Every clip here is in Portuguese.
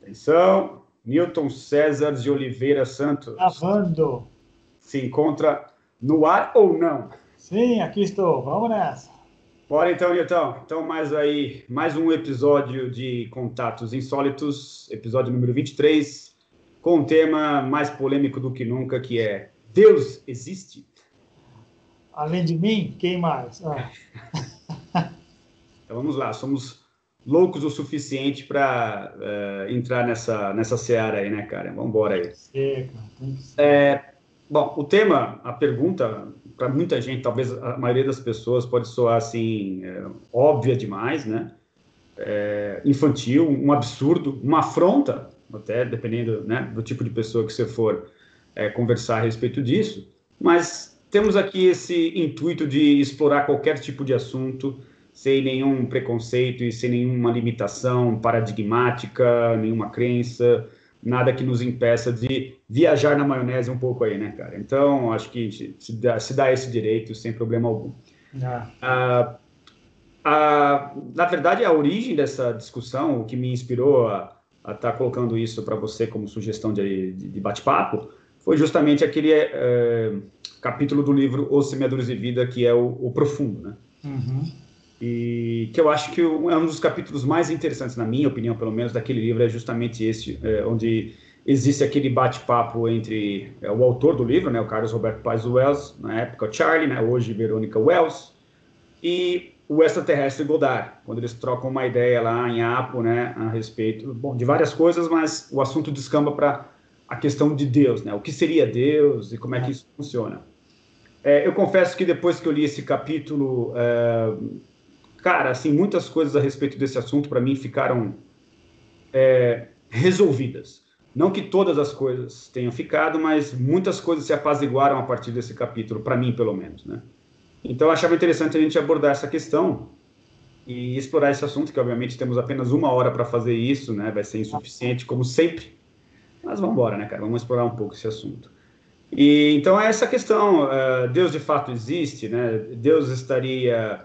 Atenção, Newton César de Oliveira Santos. Gravando. Se encontra no ar ou não? Sim, aqui estou. Vamos nessa. Bora então, Newton. Então, mais um episódio de Contatos Insólitos, episódio número 23, com um tema mais polêmico do que nunca, que é Deus existe? Além de mim, quem mais? Então vamos lá, somos loucos o suficiente para entrar nessa seara aí, né, cara? Vamos embora aí. Tem que ser. Bom, o tema, a pergunta, para muita gente, talvez a maioria das pessoas pode soar assim, óbvia demais, né? Infantil, um absurdo, uma afronta, até dependendo, né, do tipo de pessoa que você for conversar a respeito disso. Mas temos aqui esse intuito de explorar qualquer tipo de assunto, sem nenhum preconceito e sem nenhuma limitação paradigmática, nenhuma crença, nada que nos impeça de viajar na maionese um pouco aí, né, cara? Então, acho que se dá esse direito sem problema algum. Na verdade, a origem dessa discussão, o que me inspirou a estar colocando isso para você como sugestão de bate-papo, foi justamente aquele capítulo do livro Os Semeadores de Vida, que é o Profundo, né? Uhum. E que eu acho que é um dos capítulos mais interessantes, na minha opinião, pelo menos, daquele livro, é justamente esse, onde existe aquele bate-papo entre o autor do livro, né, o Carlos Roberto Paz Wells, na época Charlie, né, hoje Veronica Wells, e o extraterrestre Goddard, quando eles trocam uma ideia lá em Apo, né, a respeito, bom, de várias coisas, mas o assunto descamba para a questão de Deus, né, o que seria Deus e como é que isso funciona. Eu confesso que depois que eu li esse capítulo, cara, assim, muitas coisas a respeito desse assunto para mim ficaram resolvidas. Não que todas as coisas tenham ficado, mas muitas coisas se apaziguaram a partir desse capítulo, para mim, pelo menos, né? Então, eu achava interessante a gente abordar essa questão e explorar esse assunto, que obviamente temos apenas 1 hora para fazer isso, né? Vai ser insuficiente, como sempre. Mas vamos embora, né, cara? Vamos explorar um pouco esse assunto. E então é essa questão, Deus de fato existe, né? Deus estaria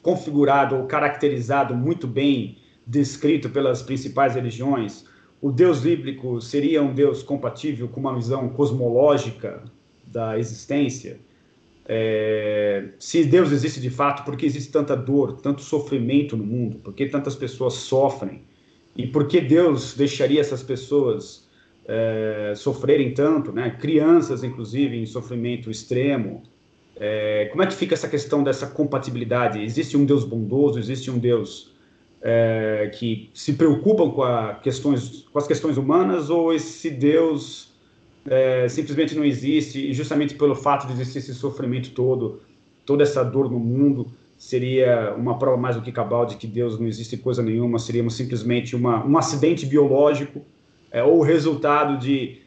configurado ou caracterizado muito bem, descrito pelas principais religiões. O Deus bíblico seria um Deus compatível com uma visão cosmológica da existência? Se Deus existe de fato, por que existe tanta dor, tanto sofrimento no mundo? Por que tantas pessoas sofrem? E por que Deus deixaria essas pessoas sofrerem tanto, né? Crianças, inclusive, em sofrimento extremo? Como é que fica essa questão dessa compatibilidade? Existe um Deus bondoso, existe um Deus que se preocupa com as questões humanas, ou esse Deus simplesmente não existe, e justamente pelo fato de existir esse sofrimento todo, toda essa dor no mundo, seria uma prova mais do que cabal de que Deus não existe coisa nenhuma, seríamos simplesmente um acidente biológico, ou o resultado de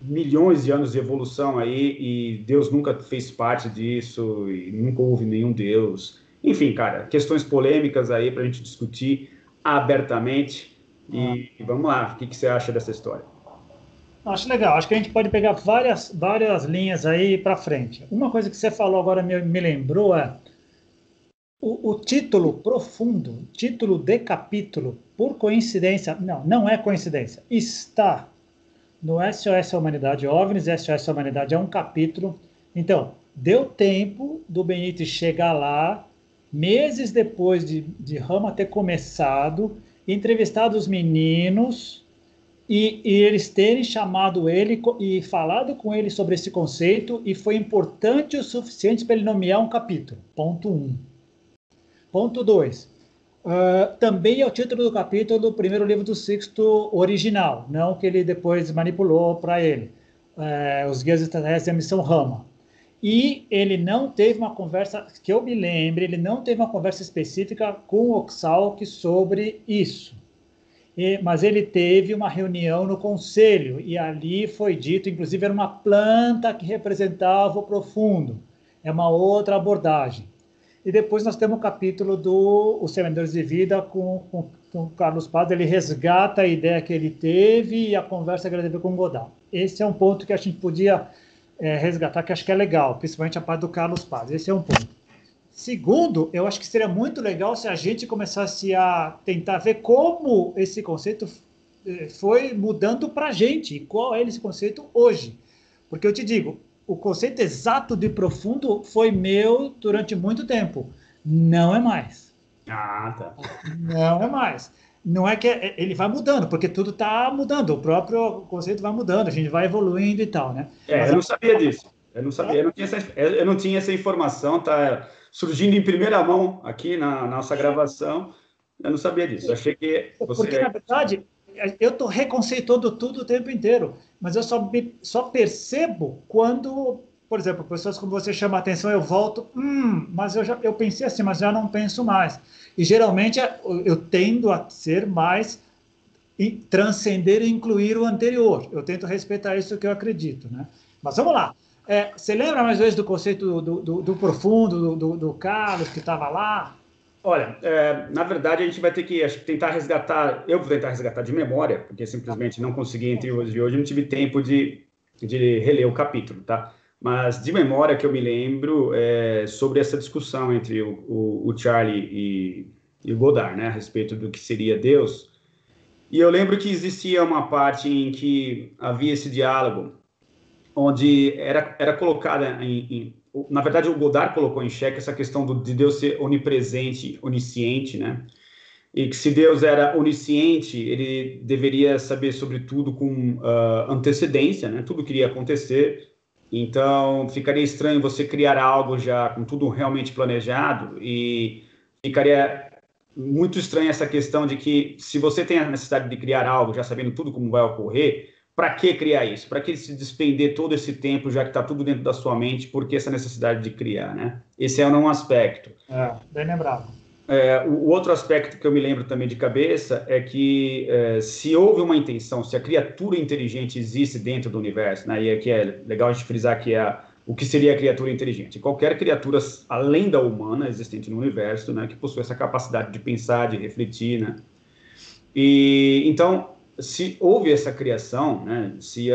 milhões de anos de evolução aí, e Deus nunca fez parte disso, e nunca houve nenhum Deus. Enfim, cara, questões polêmicas aí para a gente discutir abertamente. E vamos lá, o que você acha dessa história? Acho legal. Acho que a gente pode pegar várias linhas aí para frente. Uma coisa que você falou agora me lembrou o título profundo, título de capítulo, por coincidência, não é coincidência, está no SOS Humanidade OVNIs. SOS Humanidade é um capítulo. Então, deu tempo do Benítez chegar lá, meses depois de Rama ter começado, entrevistado os meninos e eles terem chamado ele e falado com ele sobre esse conceito, e foi importante o suficiente para ele nomear um capítulo. Ponto 1. Ponto 2. Também é o título do capítulo do primeiro livro do Sixto original, não que ele depois manipulou para ele, Os Guias Extraterrestres e a Missão Rama. E ele não teve uma conversa, que eu me lembre, ele não teve uma conversa específica com o Oxalc sobre isso. Mas ele teve uma reunião no conselho, e ali foi dito, inclusive era uma planta que representava o profundo. É uma outra abordagem. E depois nós temos o capítulo do Os Semeadores de Vida com o Carlos Paz. Ele resgata a ideia que ele teve e a conversa que ele teve com o Goddard. Esse é um ponto que a gente podia resgatar, que acho que é legal, principalmente a parte do Carlos Paz. Esse é um ponto. Segundo, eu acho que seria muito legal se a gente começasse a tentar ver como esse conceito foi mudando para a gente, e qual é esse conceito hoje. Porque eu te digo, o conceito exato de profundo foi meu durante muito tempo. Não é mais. Ah, tá. Não é mais. Não é que ele vai mudando, porque tudo está mudando, o próprio conceito vai mudando, a gente vai evoluindo e tal, né? Mas Eu não sabia disso. Eu não sabia, eu não tinha essa informação, tá surgindo em primeira mão aqui na nossa gravação. Eu não sabia disso. Eu achei que porque, na você. verdade, eu estou reconceituando tudo o tempo inteiro, mas eu só percebo quando, por exemplo, pessoas como você chamam a atenção, eu volto, mas eu pensei assim, mas já não penso mais. E geralmente eu tendo a ser mais transcender e incluir o anterior. Eu tento respeitar isso que eu acredito, né? Mas vamos lá. Você lembra mais ou menos do conceito do profundo, do Carlos que estava lá? Olha, na verdade, a gente vai ter que acho que tentar resgatar. Eu vou tentar resgatar de memória, porque simplesmente não consegui entre hoje e hoje, não tive tempo de reler o capítulo, tá? Mas de memória que eu me lembro sobre essa discussão entre o Charlie e o Godard, né, a respeito do que seria Deus. E eu lembro que existia uma parte em que havia esse diálogo, onde era colocada na verdade, o Godard colocou em xeque essa questão de Deus ser onipresente, onisciente, né? E que se Deus era onisciente, ele deveria saber sobre tudo com antecedência, né? Tudo que iria acontecer. Então, ficaria estranho você criar algo já com tudo realmente planejado e ficaria muito estranha essa questão de que se você tem a necessidade de criar algo já sabendo tudo como vai ocorrer, para que criar isso? Para que se despender todo esse tempo, já que está tudo dentro da sua mente, por que essa necessidade de criar, né? Esse é um aspecto. Bem lembrado. O outro aspecto que eu me lembro também de cabeça é que se houve uma intenção, se a criatura inteligente existe dentro do universo, né? E aqui é legal a gente frisar que o que seria a criatura inteligente? Qualquer criatura além da humana existente no universo, né? Que possui essa capacidade de pensar, de refletir, né? E então, se houve essa criação, né, se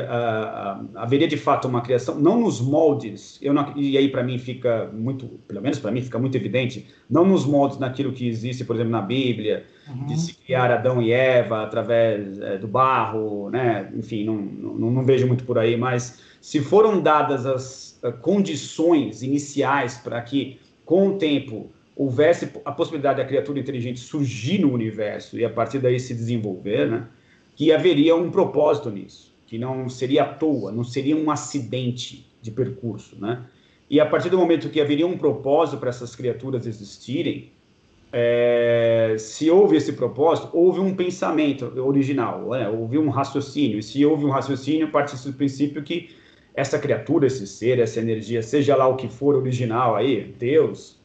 haveria de fato uma criação, não nos moldes, e aí para mim fica muito, pelo menos para mim fica muito evidente, não nos moldes naquilo que existe, por exemplo, na Bíblia, de se criar Adão e Eva através do barro, né, enfim, não vejo muito por aí, mas se foram dadas as condições iniciais para que, com o tempo, houvesse a possibilidade da criatura inteligente surgir no universo e a partir daí se desenvolver, né, que haveria um propósito nisso, que não seria à toa, não seria um acidente de percurso, né? E a partir do momento que haveria um propósito para essas criaturas existirem, se houve esse propósito, houve um pensamento original, né? Houve um raciocínio, e se houve um raciocínio, parte do princípio que essa criatura, esse ser, essa energia, seja lá o que for original aí, Deus,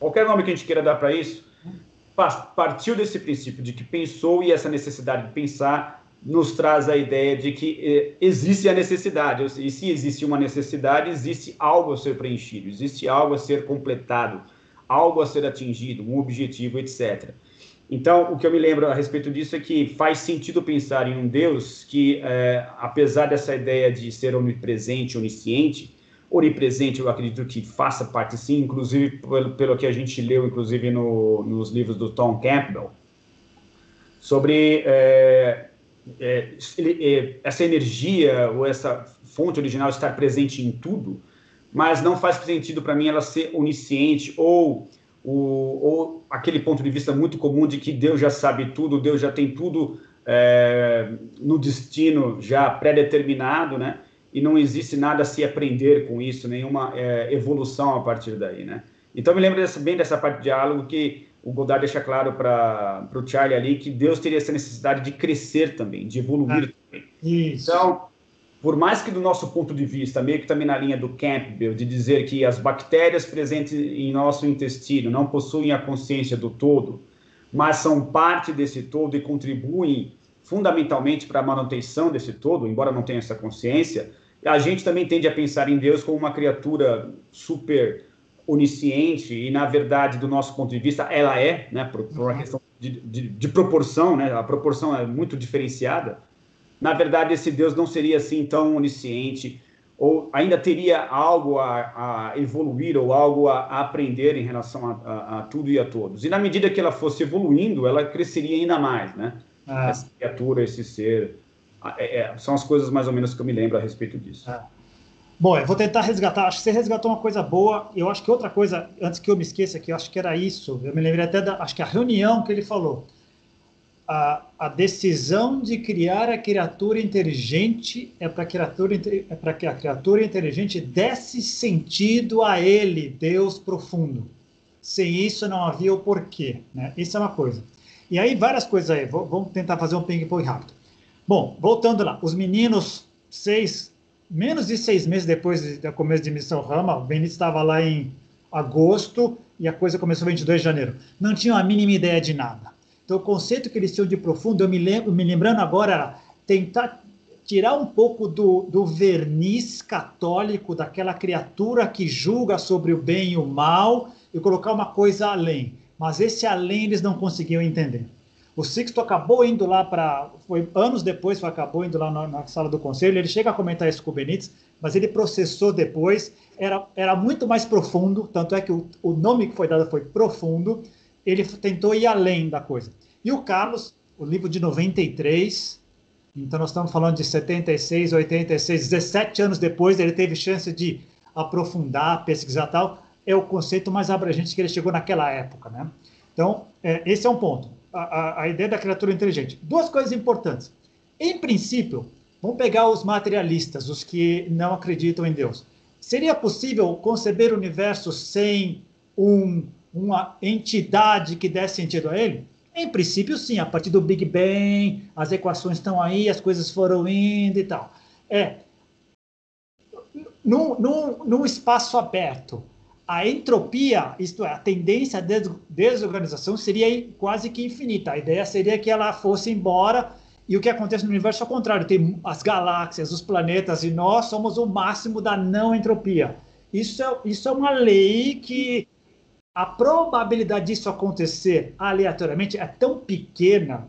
qualquer nome que a gente queira dar para isso, partiu desse princípio de que pensou, e essa necessidade de pensar nos traz a ideia de que existe a necessidade, e se existe uma necessidade, existe algo a ser preenchido, existe algo a ser completado, algo a ser atingido, um objetivo, etc. Então, o que eu me lembro a respeito disso é que faz sentido pensar em um Deus que, apesar dessa ideia de ser onipresente, onisciente, onipresente, eu acredito que faça parte sim, inclusive pelo que a gente leu, inclusive nos livros do Tom Campbell, sobre essa energia ou essa fonte original estar presente em tudo, mas não faz sentido para mim ela ser onisciente ou aquele ponto de vista muito comum de que Deus já sabe tudo, Deus já tem tudo no destino já pré-determinado, né? E não existe nada a se aprender com isso, nenhuma evolução a partir daí, né? Então, me lembro bem dessa parte de diálogo que o Godard deixa claro para o Charlie ali que Deus teria essa necessidade de crescer também, de evoluir também. Isso. Então, por mais que do nosso ponto de vista, meio que também na linha do Campbell, de dizer que as bactérias presentes em nosso intestino não possuem a consciência do todo, mas são parte desse todo e contribuem fundamentalmente para a manutenção desse todo, embora não tenha essa consciência, a gente também tende a pensar em Deus como uma criatura super onisciente e, na verdade, do nosso ponto de vista, ela é, né, por uma questão de proporção, né, a proporção é muito diferenciada. Na verdade, esse Deus não seria assim tão onisciente ou ainda teria algo a evoluir ou algo a aprender em relação a tudo e a todos. E na medida que ela fosse evoluindo, ela cresceria ainda mais, né? Essa criatura, esse ser. São as coisas mais ou menos que eu me lembro a respeito disso. Bom, eu vou tentar resgatar. Acho que você resgatou uma coisa boa. Eu acho que outra coisa, antes que eu me esqueça, que eu acho que era isso. Eu me lembrei até acho que a reunião que ele falou. A decisão de criar a criatura inteligente é para que a criatura inteligente desse sentido a ele, Deus profundo. Sem isso não havia o porquê, né? Isso é uma coisa. E aí várias coisas aí. Vamos tentar fazer um ping-pong rápido. Bom, voltando lá. Os meninos, menos de 6 meses depois do começo de Missão Rama, o Benito estava lá em agosto e a coisa começou em 22 de janeiro. Não tinham a mínima ideia de nada. Então, o conceito que eles tinham de profundo, me lembrando agora, era tentar tirar um pouco do verniz católico, daquela criatura que julga sobre o bem e o mal, e colocar uma coisa além. Mas esse além eles não conseguiam entender. O Sixto acabou indo lá anos depois, acabou indo lá na sala do conselho, ele chega a comentar isso com o Benítez, mas ele processou depois, era muito mais profundo, tanto é que o nome que foi dado foi Profundo. Ele tentou ir além da coisa. E o Carlos, o livro de 93, então nós estamos falando de 76, 86, 17 anos depois, ele teve chance de aprofundar, pesquisar tal, é o conceito mais abrangente que ele chegou naquela época, né? Então, esse é um ponto, a ideia da criatura inteligente. Duas coisas importantes. Em princípio, vamos pegar os materialistas, os que não acreditam em Deus. Seria possível conceber o universo sem uma entidade que desse sentido a ele? Em princípio, sim. A partir do Big Bang, as equações estão aí, as coisas foram indo e tal. Num espaço aberto, a entropia, isto é, a tendência à desorganização seria quase que infinita. A ideia seria que ela fosse embora, e o que acontece no universo é o contrário. Tem as galáxias, os planetas, e nós somos o máximo da não entropia. Isso é uma lei que a probabilidade disso acontecer aleatoriamente é tão pequena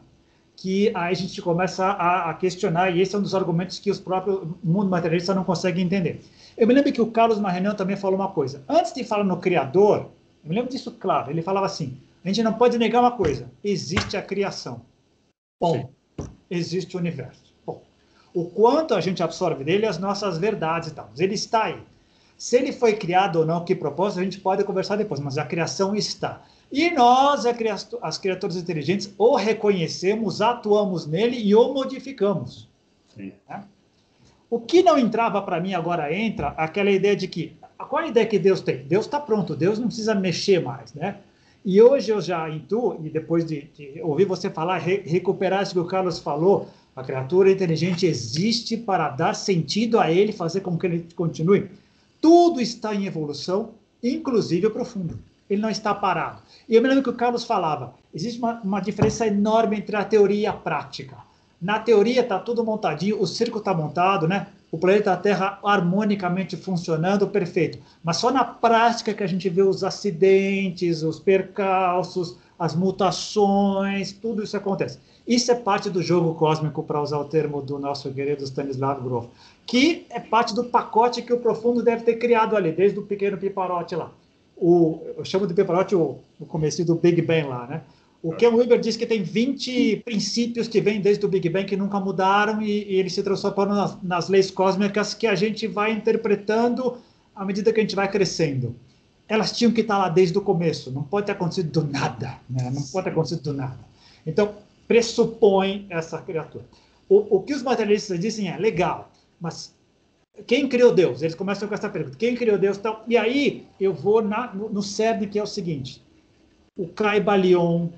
que aí a gente começa a questionar, e esse é um dos argumentos que os próprios mundo materialista não consegue entender. Eu me lembro que o Carlos Marrenan também falou uma coisa. Antes de falar no Criador, eu me lembro disso claro, ele falava assim, a gente não pode negar uma coisa, existe a criação. Bom, existe o universo. Bom, o quanto a gente absorve dele, as nossas verdades e tal, ele está aí. Se ele foi criado ou não, que propósito, a gente pode conversar depois, mas a criação está. E nós, as criaturas inteligentes, o reconhecemos, atuamos nele e o modificamos. Sim. Né? O que não entrava para mim agora entra aquela ideia de que, qual é a ideia que Deus tem? Deus está pronto, Deus não precisa mexer mais, né? E hoje eu já intuo, e depois de ouvir você falar, recuperar isso que o Carlos falou, a criatura inteligente existe para dar sentido a ele, fazer com que ele continue. Tudo está em evolução, inclusive o profundo. Ele não está parado. E eu me lembro que o Carlos falava, existe uma diferença enorme entre a teoria e a prática. Na teoria está tudo montadinho, o circo está montado, né? O planeta Terra harmonicamente funcionando, perfeito. Mas só na prática que a gente vê os acidentes, os percalços, as mutações, tudo isso acontece. Isso é parte do jogo cósmico, para usar o termo do nosso querido Stanislav Grof, que é parte do pacote que o Profundo deve ter criado ali, desde o pequeno piparote lá. Eu chamo de piparote o começo do Big Bang lá, né? O Ken Wilber diz que tem 20 princípios que vêm desde o Big Bang que nunca mudaram e eles se transformaram nas leis cósmicas que a gente vai interpretando à medida que a gente vai crescendo. Elas tinham que estar lá desde o começo, não pode ter acontecido do nada, né? Não pode ter acontecido do nada. Então, pressupõe essa criatura. O que os materialistas dizem é legal, mas quem criou Deus? Eles começam com essa pergunta. Quem criou Deus? Então, e aí eu vou no cerne, que é o seguinte. O Caibalion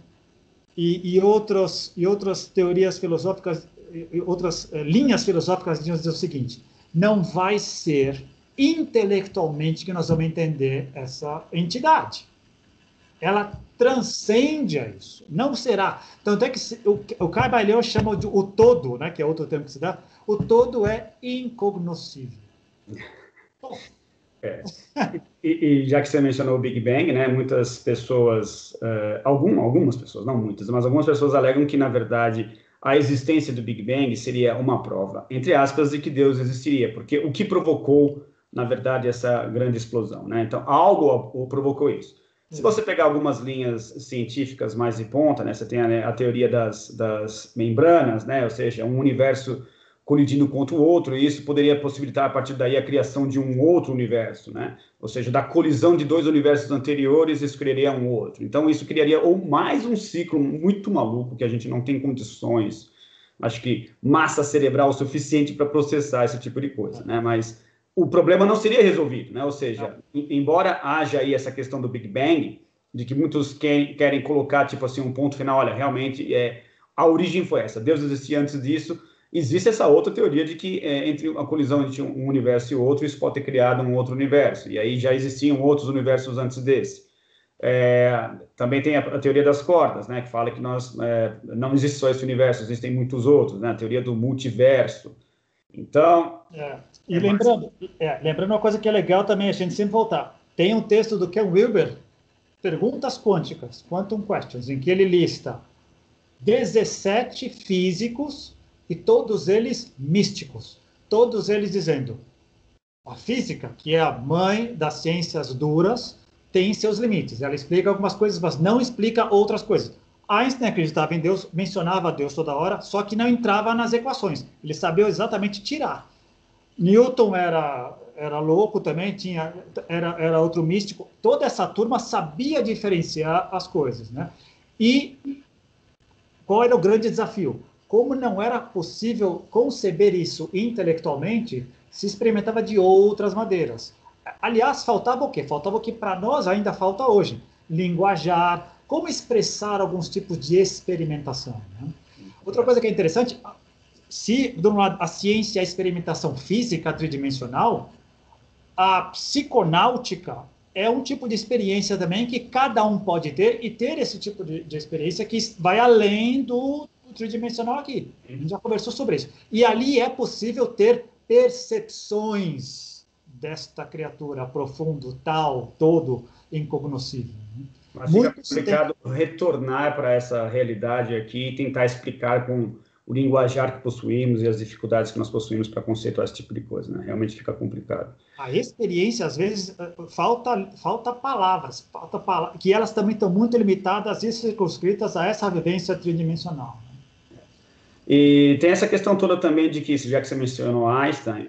e outras teorias filosóficas, e outras linhas filosóficas dizem o seguinte. Não vai ser intelectualmente que nós vamos entender essa entidade. Ela transcende a isso. Não será. Tanto é que o Caibalion chama de o todo, né, que é outro termo que se dá, o todo é incognoscível. E já que você mencionou o Big Bang, né, muitas pessoas, algumas pessoas, não muitas, mas algumas pessoas alegam que, na verdade, a existência do Big Bang seria uma prova, entre aspas, de que Deus existiria, porque o que provocou, na verdade, essa grande explosão, né? Então, algo o provocou isso. Se você pegar algumas linhas científicas mais de ponta, né, você tem a teoria das membranas, né, ou seja, um universo colidindo contra o outro, e isso poderia possibilitar, a partir daí, a criação de um outro universo, né? Ou seja, da colisão de dois universos anteriores, isso criaria um outro. Então, isso criaria ou mais um ciclo muito maluco, que a gente não tem condições, acho que massa cerebral suficiente para processar esse tipo de coisa, né? Mas o problema não seria resolvido, né? Ou seja, embora haja aí essa questão do Big Bang, de que muitos querem colocar, tipo assim, um ponto final, olha, realmente, a origem foi essa, Deus existia antes disso. Existe essa outra teoria de que entre a colisão entre um universo e outro, isso pode ter criado um outro universo, e aí já existiam outros universos antes desse. Também tem a teoria das cordas, né, que fala que não existe só esse universo, existem muitos outros, né, a teoria do multiverso. Então... E lembrando uma coisa que é legal também, a gente sempre voltar, tem um texto do Ken Wilber, Perguntas Quânticas, Quantum Questions, em que ele lista 17 físicos e todos eles místicos, todos eles dizendo a física, que é a mãe das ciências duras, tem seus limites. Ela explica algumas coisas, mas não explica outras coisas. Einstein acreditava em Deus, mencionava Deus toda hora, só que não entrava nas equações. Ele sabia exatamente tirar. Newton era louco também, era outro místico. Toda essa turma sabia diferenciar as coisas, né? E qual era o grande desafio? Como não era possível conceber isso intelectualmente, se experimentava de outras maneiras. Aliás, faltava o quê? Faltava o que para nós ainda falta hoje. Linguajar, como expressar alguns tipos de experimentação. Né? Outra coisa que é interessante, se, de um lado, a ciência é a experimentação física tridimensional, a psiconáutica é um tipo de experiência também que cada um pode ter, e ter esse tipo de experiência que vai além do tridimensional aqui. A gente já conversou sobre isso. E ali é possível ter percepções desta criatura profundo, tal, todo, incognoscível. Mas fica complicado retornar para essa realidade aqui e tentar explicar com o linguajar que possuímos e as dificuldades que nós possuímos para conceituar esse tipo de coisa, né? Realmente fica complicado. A experiência, às vezes, falta palavras, que elas também estão muito limitadas e circunscritas a essa vivência tridimensional. E tem essa questão toda também de que, já que você mencionou Einstein,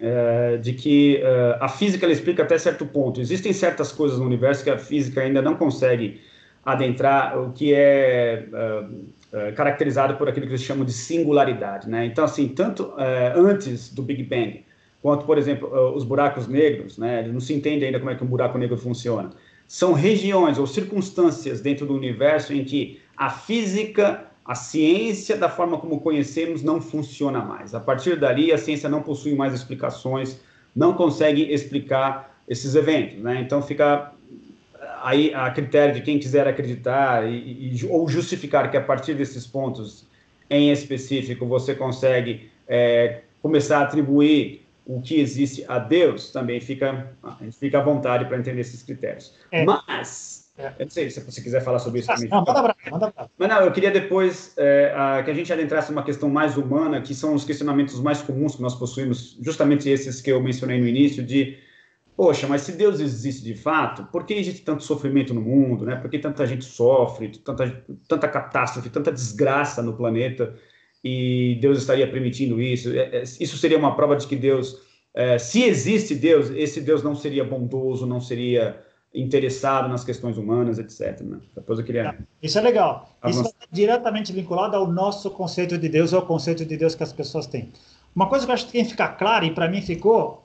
de que a física ela explica até certo ponto. Existem certas coisas no universo que a física ainda não consegue adentrar, o que é caracterizado por aquilo que eles chamam de singularidade, né? Então, assim, tanto antes do Big Bang, quanto, por exemplo, os buracos negros, né? Não se entende ainda como é que um buraco negro funciona. São regiões ou circunstâncias dentro do universo em que a física, a ciência, da forma como conhecemos, não funciona mais. A partir dali, a ciência não possui mais explicações, não consegue explicar esses eventos, né? Então, fica aí a critério de quem quiser acreditar ou justificar que a partir desses pontos em específico você consegue começar a atribuir o que existe a Deus, também fica à vontade para entender esses critérios. Mas, eu não sei se você quiser falar sobre isso também. Não, manda pra. Mas não, eu queria depois que a gente adentrasse numa questão mais humana, que são os questionamentos mais comuns que nós possuímos, justamente esses que eu mencionei no início, de poxa, mas se Deus existe de fato, por que existe tanto sofrimento no mundo, né? Por que tanta gente sofre, tanta catástrofe, tanta desgraça no planeta, e Deus estaria permitindo isso? Isso seria uma prova de que Deus, se existe Deus, esse Deus não seria bondoso, não seria interessado nas questões humanas, etc. Né? Depois eu queria... Isso é legal. Isso é diretamente vinculado ao nosso conceito de Deus, ao conceito de Deus que as pessoas têm. Uma coisa que eu acho que tem que ficar clara, e para mim ficou,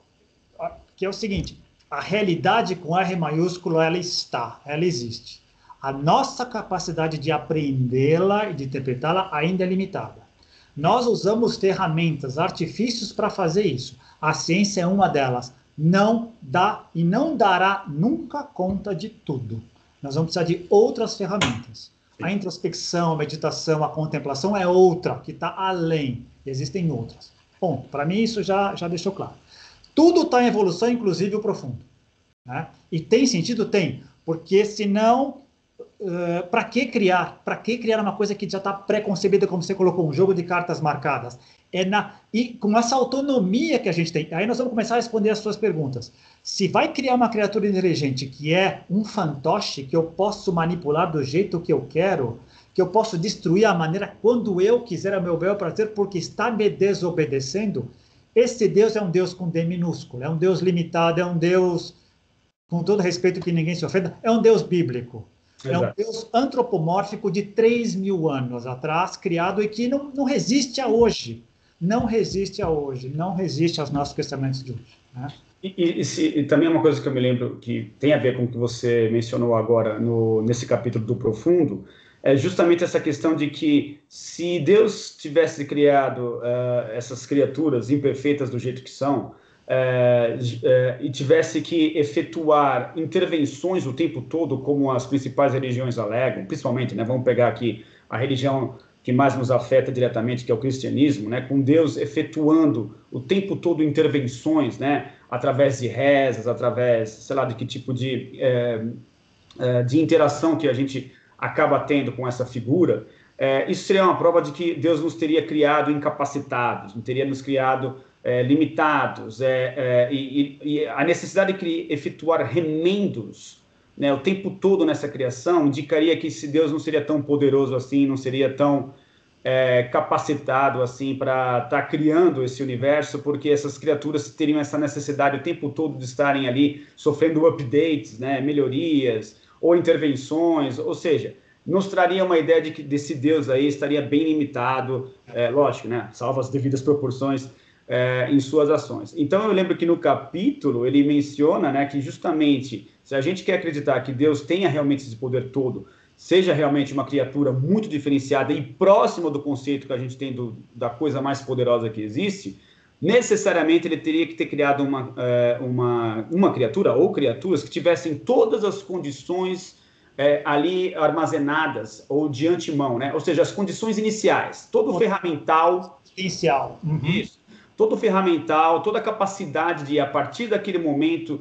que é o seguinte: a realidade com R maiúsculo, ela existe. A nossa capacidade de apreendê-la e de interpretá-la ainda é limitada. Nós usamos ferramentas, artifícios para fazer isso. A ciência é uma delas. Não dá e não dará nunca conta de tudo. Nós vamos precisar de outras ferramentas. A introspecção, a meditação, a contemplação é outra, que está além. Existem outras. Bom, para mim isso já deixou claro. Tudo está em evolução, inclusive o profundo. Né? E tem sentido? Tem. Porque senão para que criar? Para que criar uma coisa que já está pré-concebida, como você colocou, um jogo de cartas marcadas? E com essa autonomia que a gente tem, aí nós vamos começar a responder as suas perguntas. Se vai criar uma criatura inteligente que é um fantoche, que eu posso manipular do jeito que eu quero, que eu posso destruir a maneira quando eu quiser, a meu bel prazer, porque está me desobedecendo, esse Deus é um Deus com D minúsculo, é um Deus limitado, é um Deus, com todo respeito que ninguém se ofenda, é um Deus bíblico. É um Deus antropomórfico de 3.000 anos atrás, criado e que não resiste a hoje. Não resiste a hoje, não resiste aos nossos pensamentos de hoje. Né? E também uma coisa que eu me lembro que tem a ver com o que você mencionou agora nesse capítulo do Profundo, é justamente essa questão de que se Deus tivesse criado essas criaturas imperfeitas do jeito que são, e tivesse que efetuar intervenções o tempo todo, como as principais religiões alegam, principalmente, né, vamos pegar aqui a religião que mais nos afeta diretamente, que é o cristianismo, né, com Deus efetuando o tempo todo intervenções, né, através de rezas, através, sei lá, de que tipo de interação que a gente acaba tendo com essa figura, isso seria uma prova de que Deus nos teria criado incapacitados, não teria nos criado limitados, e a necessidade de efetuar remendos, né, o tempo todo nessa criação indicaria que se Deus não seria tão poderoso assim, não seria tão capacitado assim para estar criando esse universo, porque essas criaturas teriam essa necessidade o tempo todo de estarem ali sofrendo updates, né, melhorias ou intervenções, ou seja, nos traria uma ideia de que desse Deus aí estaria bem limitado, lógico, né, salvo as devidas proporções, em suas ações. Então eu lembro que no capítulo ele menciona, né, que justamente se a gente quer acreditar que Deus tenha realmente esse poder todo, seja realmente uma criatura muito diferenciada e próxima do conceito que a gente tem da coisa mais poderosa que existe, necessariamente ele teria que ter criado uma criatura ou criaturas que tivessem todas as condições ali armazenadas ou de antemão, né? Ou seja, as condições iniciais, todo o ferramental inicial. Uhum. Isso. Todo o ferramental, toda a capacidade de, a partir daquele momento,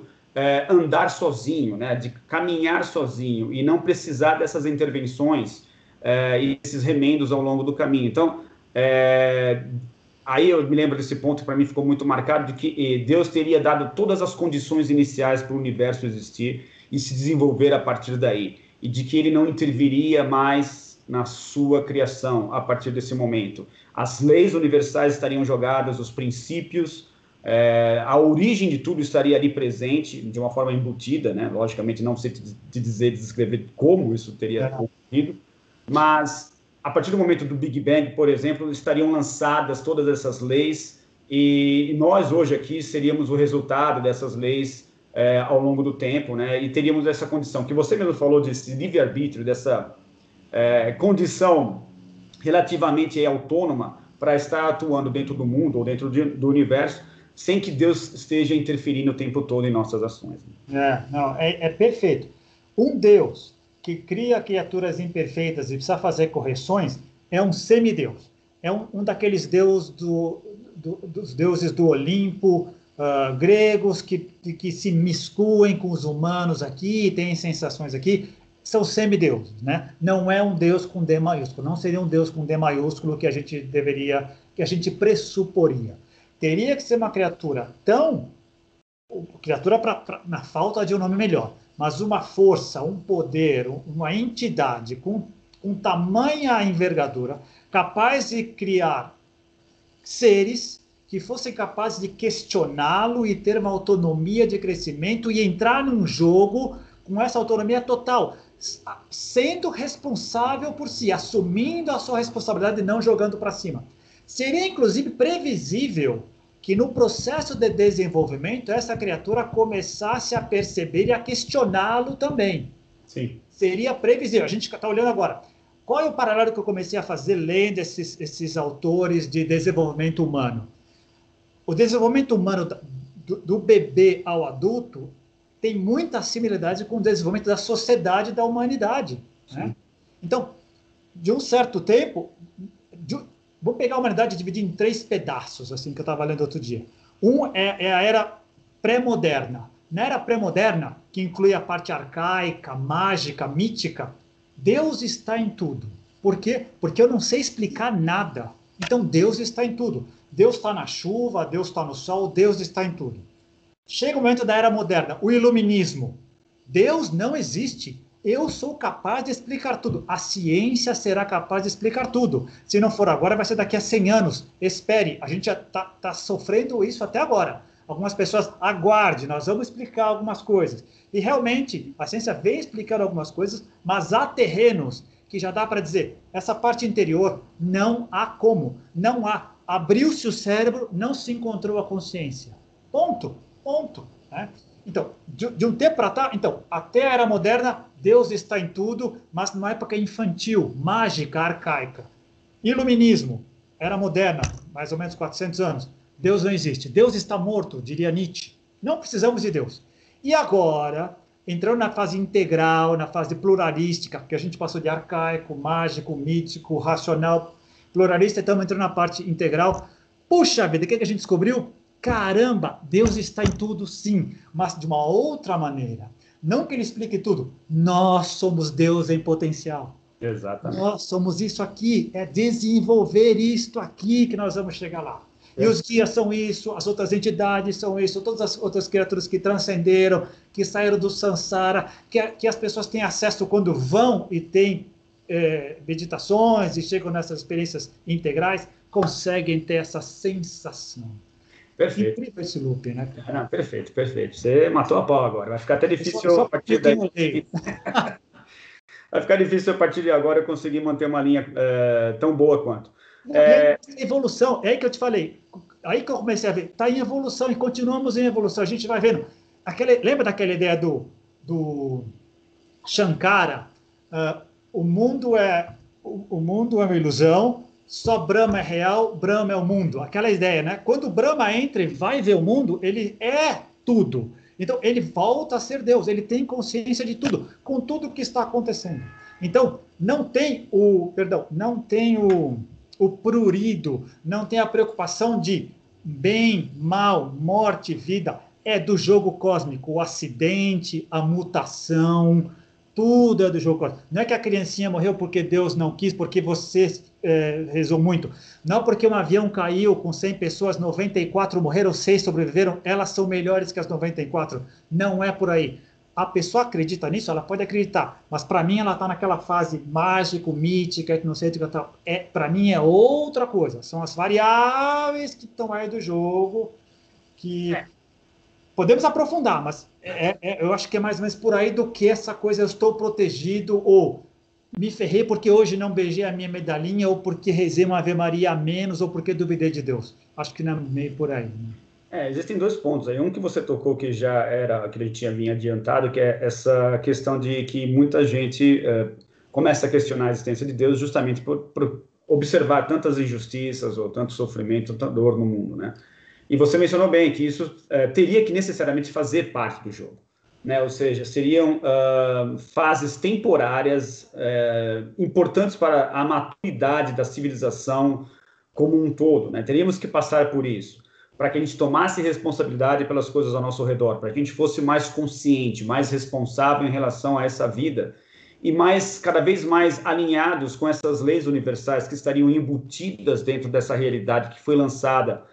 andar sozinho, né? De caminhar sozinho e não precisar dessas intervenções e esses remendos ao longo do caminho. Então, aí eu me lembro desse ponto que para mim ficou muito marcado, de que Deus teria dado todas as condições iniciais para o universo existir e se desenvolver a partir daí, e de que ele não interviria mais na sua criação a partir desse momento. As leis universais estariam jogadas, os princípios, a origem de tudo estaria ali presente, de uma forma embutida, né? Logicamente não sei te descrever como isso teria ocorrido, mas a partir do momento do Big Bang, por exemplo, estariam lançadas todas essas leis e nós hoje aqui seríamos o resultado dessas leis ao longo do tempo, né? E teríamos essa condição que você mesmo falou desse livre-arbítrio, dessa condição relativamente autônoma para estar atuando dentro do mundo ou dentro do universo, sem que Deus esteja interferindo o tempo todo em nossas ações. É perfeito. Um Deus que cria criaturas imperfeitas e precisa fazer correções é um semideus. É um daqueles dos deuses do Olimpo, gregos que se miscuem com os humanos aqui, têm sensações aqui. São semideuses, né? Não é um Deus com D maiúsculo, não seria um Deus com D maiúsculo que a gente pressuporia. Teria que ser uma criatura na falta de um nome melhor, mas uma força, um poder, uma entidade com tamanha envergadura, capaz de criar seres que fossem capazes de questioná-lo e ter uma autonomia de crescimento e entrar num jogo com essa autonomia total, sendo responsável por si, assumindo a sua responsabilidade e não jogando para cima. Seria, inclusive, previsível que no processo de desenvolvimento essa criatura começasse a perceber e a questioná-lo também. Sim. Seria previsível. A gente está olhando agora. Qual é o paralelo que eu comecei a fazer lendo esses autores de desenvolvimento humano? O desenvolvimento humano do bebê ao adulto tem muita similaridade com o desenvolvimento da sociedade e da humanidade. Né? Então, de um certo tempo, vou pegar a humanidade e dividir em 3 pedaços, assim que eu estava lendo outro dia. Um é a era pré-moderna. Na era pré-moderna, que inclui a parte arcaica, mágica, mítica, Deus está em tudo. Por quê? Porque eu não sei explicar nada. Então, Deus está em tudo. Deus está na chuva, Deus está no sol, Deus está em tudo. Chega o momento da era moderna, o iluminismo. Deus não existe. Eu sou capaz de explicar tudo. A ciência será capaz de explicar tudo. Se não for agora, vai ser daqui a 100 anos. Espere, a gente já está sofrendo isso até agora. Algumas pessoas, aguarde, nós vamos explicar algumas coisas. E realmente, a ciência vem explicando algumas coisas, mas há terrenos que já dá para dizer, essa parte interior não há como, não há. Abriu-se o cérebro, não se encontrou a consciência. Ponto, ponto. Né? Então, de um tempo para cá, então, até a era moderna, Deus está em tudo, mas numa época infantil, mágica, arcaica. Iluminismo, era moderna, mais ou menos 400 anos. Deus não existe. Deus está morto, diria Nietzsche. Não precisamos de Deus. E agora, entrando na fase integral, na fase pluralística, que a gente passou de arcaico, mágico, mítico, racional, pluralista, estamos entrando na parte integral. Puxa vida, o que a gente descobriu? Caramba, Deus está em tudo, sim, mas de uma outra maneira. Não que ele explique tudo. Nós somos Deus em potencial. Exatamente. Nós somos isso aqui, é desenvolver isto aqui que nós vamos chegar lá. E os guias são isso, as outras entidades são isso, todas as outras criaturas que transcenderam, que saíram do samsara, que as pessoas têm acesso quando vão e têm meditações e chegam nessas experiências integrais, conseguem ter essa sensação. Perfeito. Incrível esse loop, né? Não, perfeito, perfeito. Você matou a pau agora. Vai ficar até difícil só a partir daí. Vai ficar difícil a partir de agora eu conseguir manter uma linha tão boa quanto. Evolução, é aí que eu te falei. Aí que eu comecei a ver. Está em evolução e continuamos em evolução. A gente vai vendo. Lembra daquela ideia do Shankara? O mundo é uma ilusão. Só Brahma é real, Brahma é o mundo. Aquela ideia, né? Quando o Brahma entra e vai ver o mundo, ele é tudo. Então, ele volta a ser Deus, ele tem consciência de tudo, com tudo que está acontecendo. Então, não tem o prurido, não tem a preocupação de bem, mal, morte, vida. É do jogo cósmico, o acidente, a mutação, tudo é do jogo cósmico. Não é que a criancinha morreu porque Deus não quis, porque você rezou muito. Não porque um avião caiu com 100 pessoas, 94 morreram, 6 sobreviveram, elas são melhores que as 94. Não é por aí. A pessoa acredita nisso, ela pode acreditar, mas para mim ela está naquela fase mágico, mítica, etnocêntrica, tal. Para mim é outra coisa. São as variáveis que estão aí do jogo, que podemos aprofundar, mas eu acho que é mais ou menos por aí do que essa coisa, eu estou protegido, ou me ferrei porque hoje não beijei a minha medalhinha, ou porque rezei uma Ave Maria a menos, ou porque duvidei de Deus. Acho que não é meio por aí. Né? Existem dois pontos aí. Um que você tocou que já era, que ele tinha vinha adiantado, que é essa questão de que muita gente começa a questionar a existência de Deus justamente por observar tantas injustiças, ou tanto sofrimento, tanta dor no mundo, né? E você mencionou bem que isso teria que necessariamente fazer parte do jogo. Né? Ou seja, seriam fases temporárias importantes para a maturidade da civilização como um todo. Né? Teríamos que passar por isso, para que a gente tomasse responsabilidade pelas coisas ao nosso redor, para que a gente fosse mais consciente, mais responsável em relação a essa vida e cada vez mais alinhados com essas leis universais que estariam embutidas dentro dessa realidade que foi lançada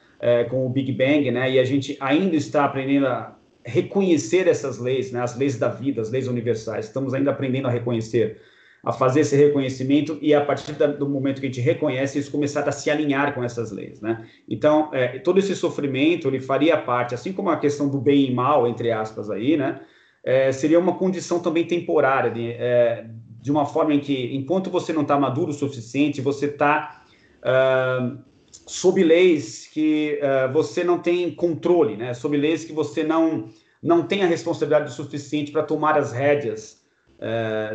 com o Big Bang, né? E a gente ainda está aprendendo a reconhecer essas leis, né? As leis da vida, as leis universais. Estamos ainda aprendendo a reconhecer, a fazer esse reconhecimento e a partir do momento que a gente reconhece isso, começar a se alinhar com essas leis, né? Então, todo esse sofrimento, ele faria parte, assim como a questão do bem e mal, entre aspas aí, né? Seria uma condição também temporária, de uma forma em que, enquanto você não está maduro o suficiente, você está sob leis que você não tem controle, né? Sob leis que você não tem a responsabilidade suficiente para tomar as rédeas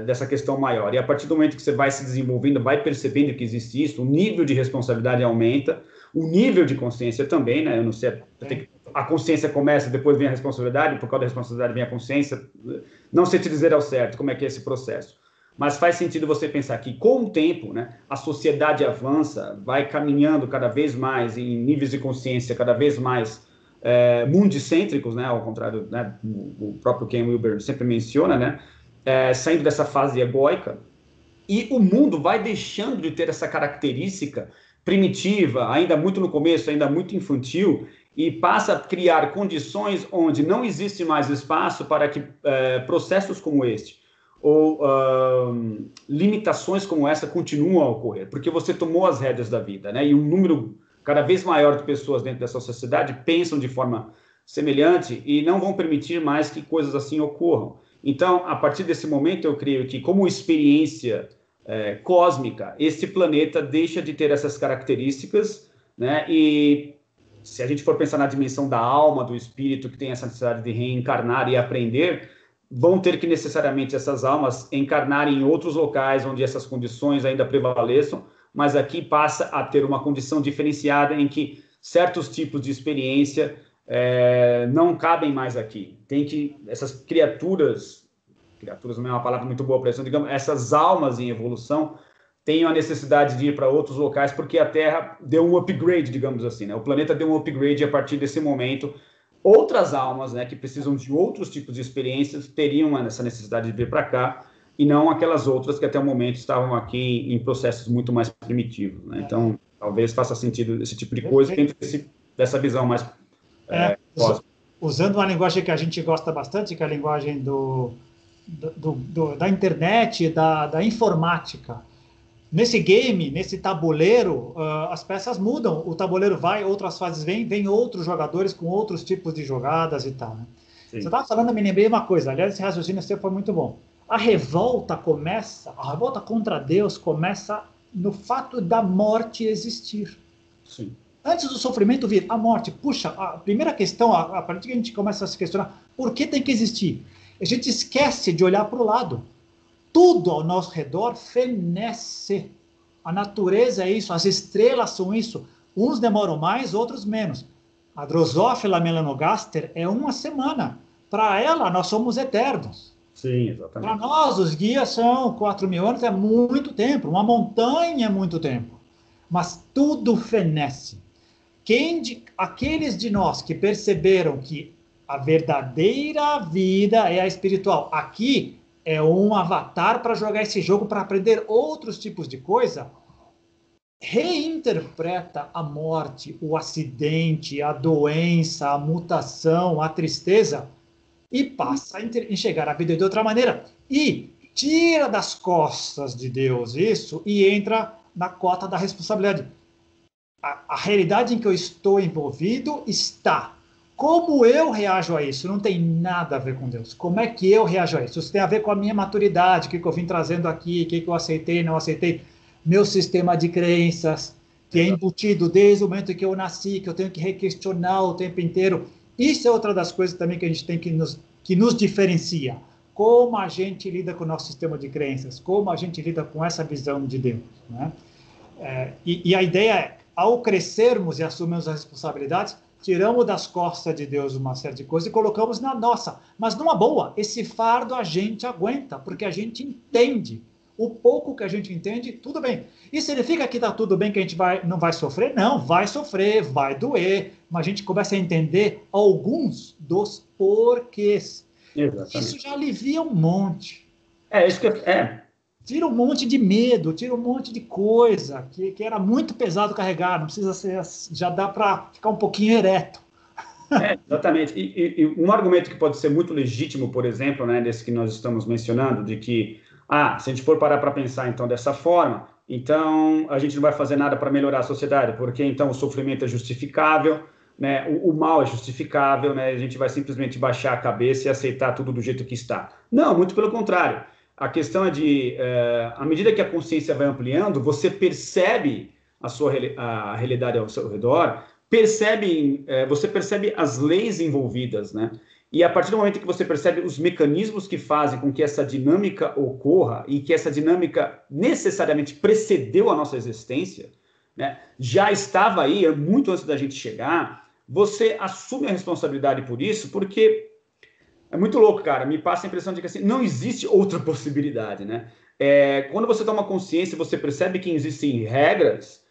dessa questão maior. E a partir do momento que você vai se desenvolvendo, vai percebendo que existe isso, o nível de responsabilidade aumenta, o nível de consciência também, né? Eu não sei, a consciência começa, depois vem a responsabilidade, por causa da responsabilidade vem a consciência. Não sei te dizer ao certo como é que é esse processo. Mas faz sentido você pensar que, com o tempo, né, a sociedade avança, vai caminhando cada vez mais em níveis de consciência cada vez mais mundicêntricos, né, ao contrário, né, o próprio Ken Wilber sempre menciona, né, saindo dessa fase egóica, E o mundo vai deixando de ter essa característica primitiva, ainda muito no começo, ainda muito infantil, e passa a criar condições onde não existe mais espaço para que processos como este ou limitações como essa continuam a ocorrer, porque você tomou as rédeas da vida, né? E um número cada vez maior de pessoas dentro dessa sociedade pensam de forma semelhante e não vão permitir mais que coisas assim ocorram. Então, a partir desse momento, eu creio que, como experiência cósmica, esse planeta deixa de ter essas características, né? E se a gente for pensar na dimensão da alma, do espírito, que tem essa necessidade de reencarnar e aprender, vão ter que necessariamente essas almas encarnar em outros locais onde essas condições ainda prevaleçam, mas aqui passa a ter uma condição diferenciada em que certos tipos de experiência não cabem mais aqui. Tem que essas criaturas não é uma palavra muito boa para isso, digamos, essas almas em evolução tenham a necessidade de ir para outros locais, porque a Terra deu um upgrade, digamos assim, né? O planeta deu um upgrade e a partir desse momento outras almas, né, que precisam de outros tipos de experiências teriam essa necessidade de vir para cá e não aquelas outras que até o momento estavam aqui em processos muito mais primitivos, né? Então, talvez faça sentido esse tipo de coisa dentro dessa visão mais usando uma linguagem que a gente gosta bastante, que é a linguagem da internet, da informática. Nesse game, nesse tabuleiro, as peças mudam, o tabuleiro vai, outras fases vêm outros jogadores com outros tipos de jogadas e tal, né? Você estava falando, eu me lembrei uma coisa, aliás, esse raciocínio seu foi muito bom. A revolta contra Deus começa no fato da morte existir. Sim. Antes do sofrimento vir, a morte. Puxa, a primeira questão, a partir que a gente começa a se questionar, por que tem que existir? A gente esquece de olhar para o lado. Tudo ao nosso redor fenece. A natureza é isso, as estrelas são isso. Uns demoram mais, outros menos. A Drosophila melanogaster é uma semana. Para ela, nós somos eternos. Sim, exatamente. Para nós, os guias são 4.000 anos, é muito tempo. Uma montanha é muito tempo. Mas tudo fenece. Aqueles de nós que perceberam que a verdadeira vida é a espiritual, aqui é um avatar para jogar esse jogo, para aprender outros tipos de coisa, reinterpreta a morte, o acidente, a doença, a mutação, a tristeza, e passa a enxergar a vida de outra maneira. E tira das costas de Deus isso e entra na cota da responsabilidade. A realidade em que eu estou envolvido está. Como eu reajo a isso? Não tem nada a ver com Deus. Como é que eu reajo a isso? Isso tem a ver com a minha maturidade, o que eu vim trazendo aqui, o que eu aceitei, não aceitei. Meu sistema de crenças, que é embutido desde o momento em que eu nasci, que eu tenho que requestionar o tempo inteiro. Isso é outra das coisas também que a gente tem que nos diferencia. Como a gente lida com o nosso sistema de crenças, como a gente lida com essa visão de Deus, né? E a ideia é, ao crescermos e assumirmos as responsabilidades, tiramos das costas de Deus uma série de coisas e colocamos na nossa. Mas numa boa, esse fardo a gente aguenta, porque a gente entende. O pouco que a gente entende, tudo bem. E significa que está tudo bem, que a gente não vai sofrer? Não, vai sofrer, vai doer, mas a gente começa a entender alguns dos porquês. Exatamente. Isso já alivia um monte. Isso que Tira um monte de medo, tira um monte de coisa que era muito pesado carregar, não precisa ser, já dá para ficar um pouquinho ereto. Exatamente. E um argumento que pode ser muito legítimo, por exemplo, né, desse que nós estamos mencionando, de que, se a gente for parar para pensar então dessa forma, então a gente não vai fazer nada para melhorar a sociedade, porque então o sofrimento é justificável, né, o mal é justificável, né, a gente vai simplesmente baixar a cabeça e aceitar tudo do jeito que está. Não, muito pelo contrário. A questão é de, à medida que a consciência vai ampliando, você percebe a realidade ao seu redor, você percebe as leis envolvidas, né? E a partir do momento que você percebe os mecanismos que fazem com que essa dinâmica ocorra e que essa dinâmica necessariamente precedeu a nossa existência, né? Já estava aí muito antes da gente chegar, você assume a responsabilidade por isso, porque é muito louco, cara. Me passa a impressão de que assim, não existe outra possibilidade, né? Quando você toma consciência, você percebe que existem regras,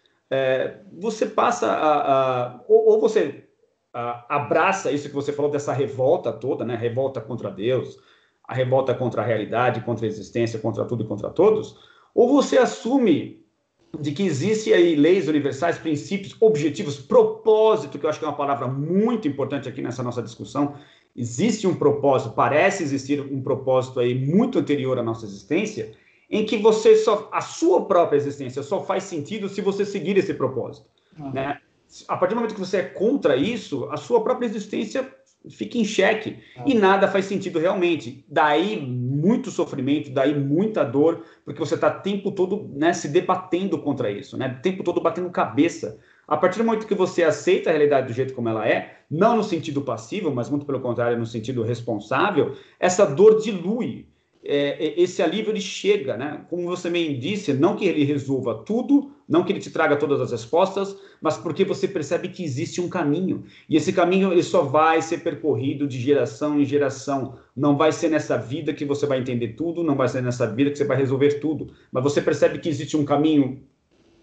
você passa ou você abraça isso que você falou dessa revolta toda, né? Revolta contra Deus, a revolta contra a realidade, contra a existência, contra tudo e contra todos, ou você assume de que existem aí leis universais, princípios, objetivos, propósito, que eu acho que é uma palavra muito importante aqui nessa nossa discussão. Existe um propósito, parece existir um propósito aí muito anterior à nossa existência, em que a sua própria existência só faz sentido se você seguir esse propósito, né? A partir do momento que você é contra isso, a sua própria existência fica em xeque e nada faz sentido realmente. Daí muito sofrimento, daí muita dor, porque você está o tempo todo, né, se debatendo contra isso, né? O tempo todo batendo cabeça. A partir do momento que você aceita a realidade do jeito como ela é, não no sentido passivo, mas muito pelo contrário, no sentido responsável, essa dor dilui. Esse alívio ele chega, né? Como você bem disse, não que ele resolva tudo, não que ele te traga todas as respostas, mas porque você percebe que existe um caminho. E esse caminho ele só vai ser percorrido de geração em geração. Não vai ser nessa vida que você vai entender tudo, não vai ser nessa vida que você vai resolver tudo. Mas você percebe que existe um caminho,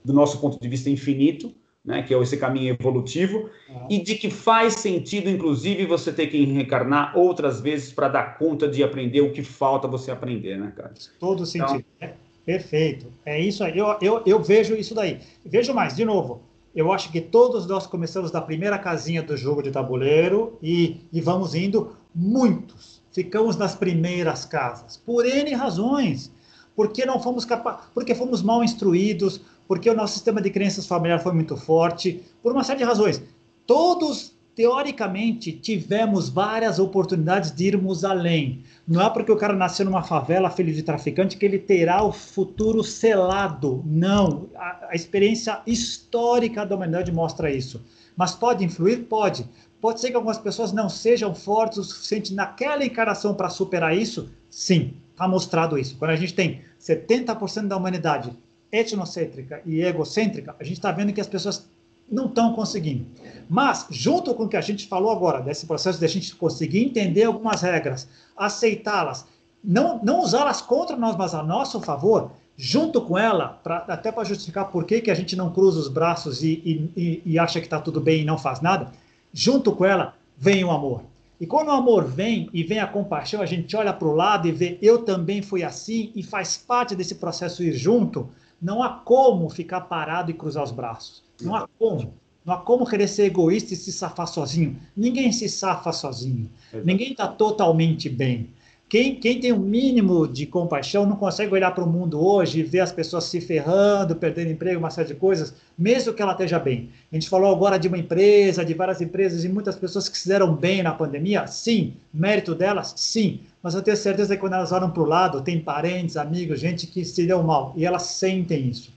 do nosso ponto de vista, infinito, né, que é esse caminho evolutivo, e de que faz sentido, inclusive, você ter que reencarnar outras vezes para dar conta de aprender o que falta você aprender, né, cara? Todo sentido. Então... Perfeito. É isso aí. Eu vejo isso daí. Vejo mais, de novo, eu acho que todos nós começamos da primeira casinha do jogo de tabuleiro e vamos indo, muitos ficamos nas primeiras casas, por N razões. Porque não fomos capazes, porque fomos mal instruídos, porque o nosso sistema de crenças familiar foi muito forte, por uma série de razões. Todos, teoricamente, tivemos várias oportunidades de irmos além. Não é porque o cara nasceu numa favela, filho de traficante, que ele terá o futuro selado. Não. A experiência histórica da humanidade mostra isso. Mas pode influir? Pode. Pode ser que algumas pessoas não sejam fortes o suficiente naquela encarnação para superar isso? Sim, está mostrado isso. Quando a gente tem 70% da humanidade etnocêntrica e egocêntrica, a gente está vendo que as pessoas não estão conseguindo. Mas, junto com o que a gente falou agora, desse processo de a gente conseguir entender algumas regras, aceitá-las, não usá-las contra nós, mas a nosso favor, junto com ela, até para justificar por que a gente não cruza os braços e acha que está tudo bem e não faz nada, junto com ela vem o amor. E quando o amor vem e vem a compaixão, a gente olha para o lado e vê, eu também fui assim, e faz parte desse processo ir junto, não há como ficar parado e cruzar os braços. Não há como. Não há como querer ser egoísta e se safar sozinho. Ninguém se safa sozinho. Exato. Ninguém está totalmente bem. Quem tem um mínimo de compaixão não consegue olhar para o mundo hoje e ver as pessoas se ferrando, perdendo emprego, uma série de coisas, mesmo que ela esteja bem. A gente falou agora de uma empresa, de várias empresas e muitas pessoas que se deram bem na pandemia. Sim. Mérito delas? Sim. Mas eu tenho certeza que quando elas olham para o lado, tem parentes, amigos, gente que se deu mal. E elas sentem isso.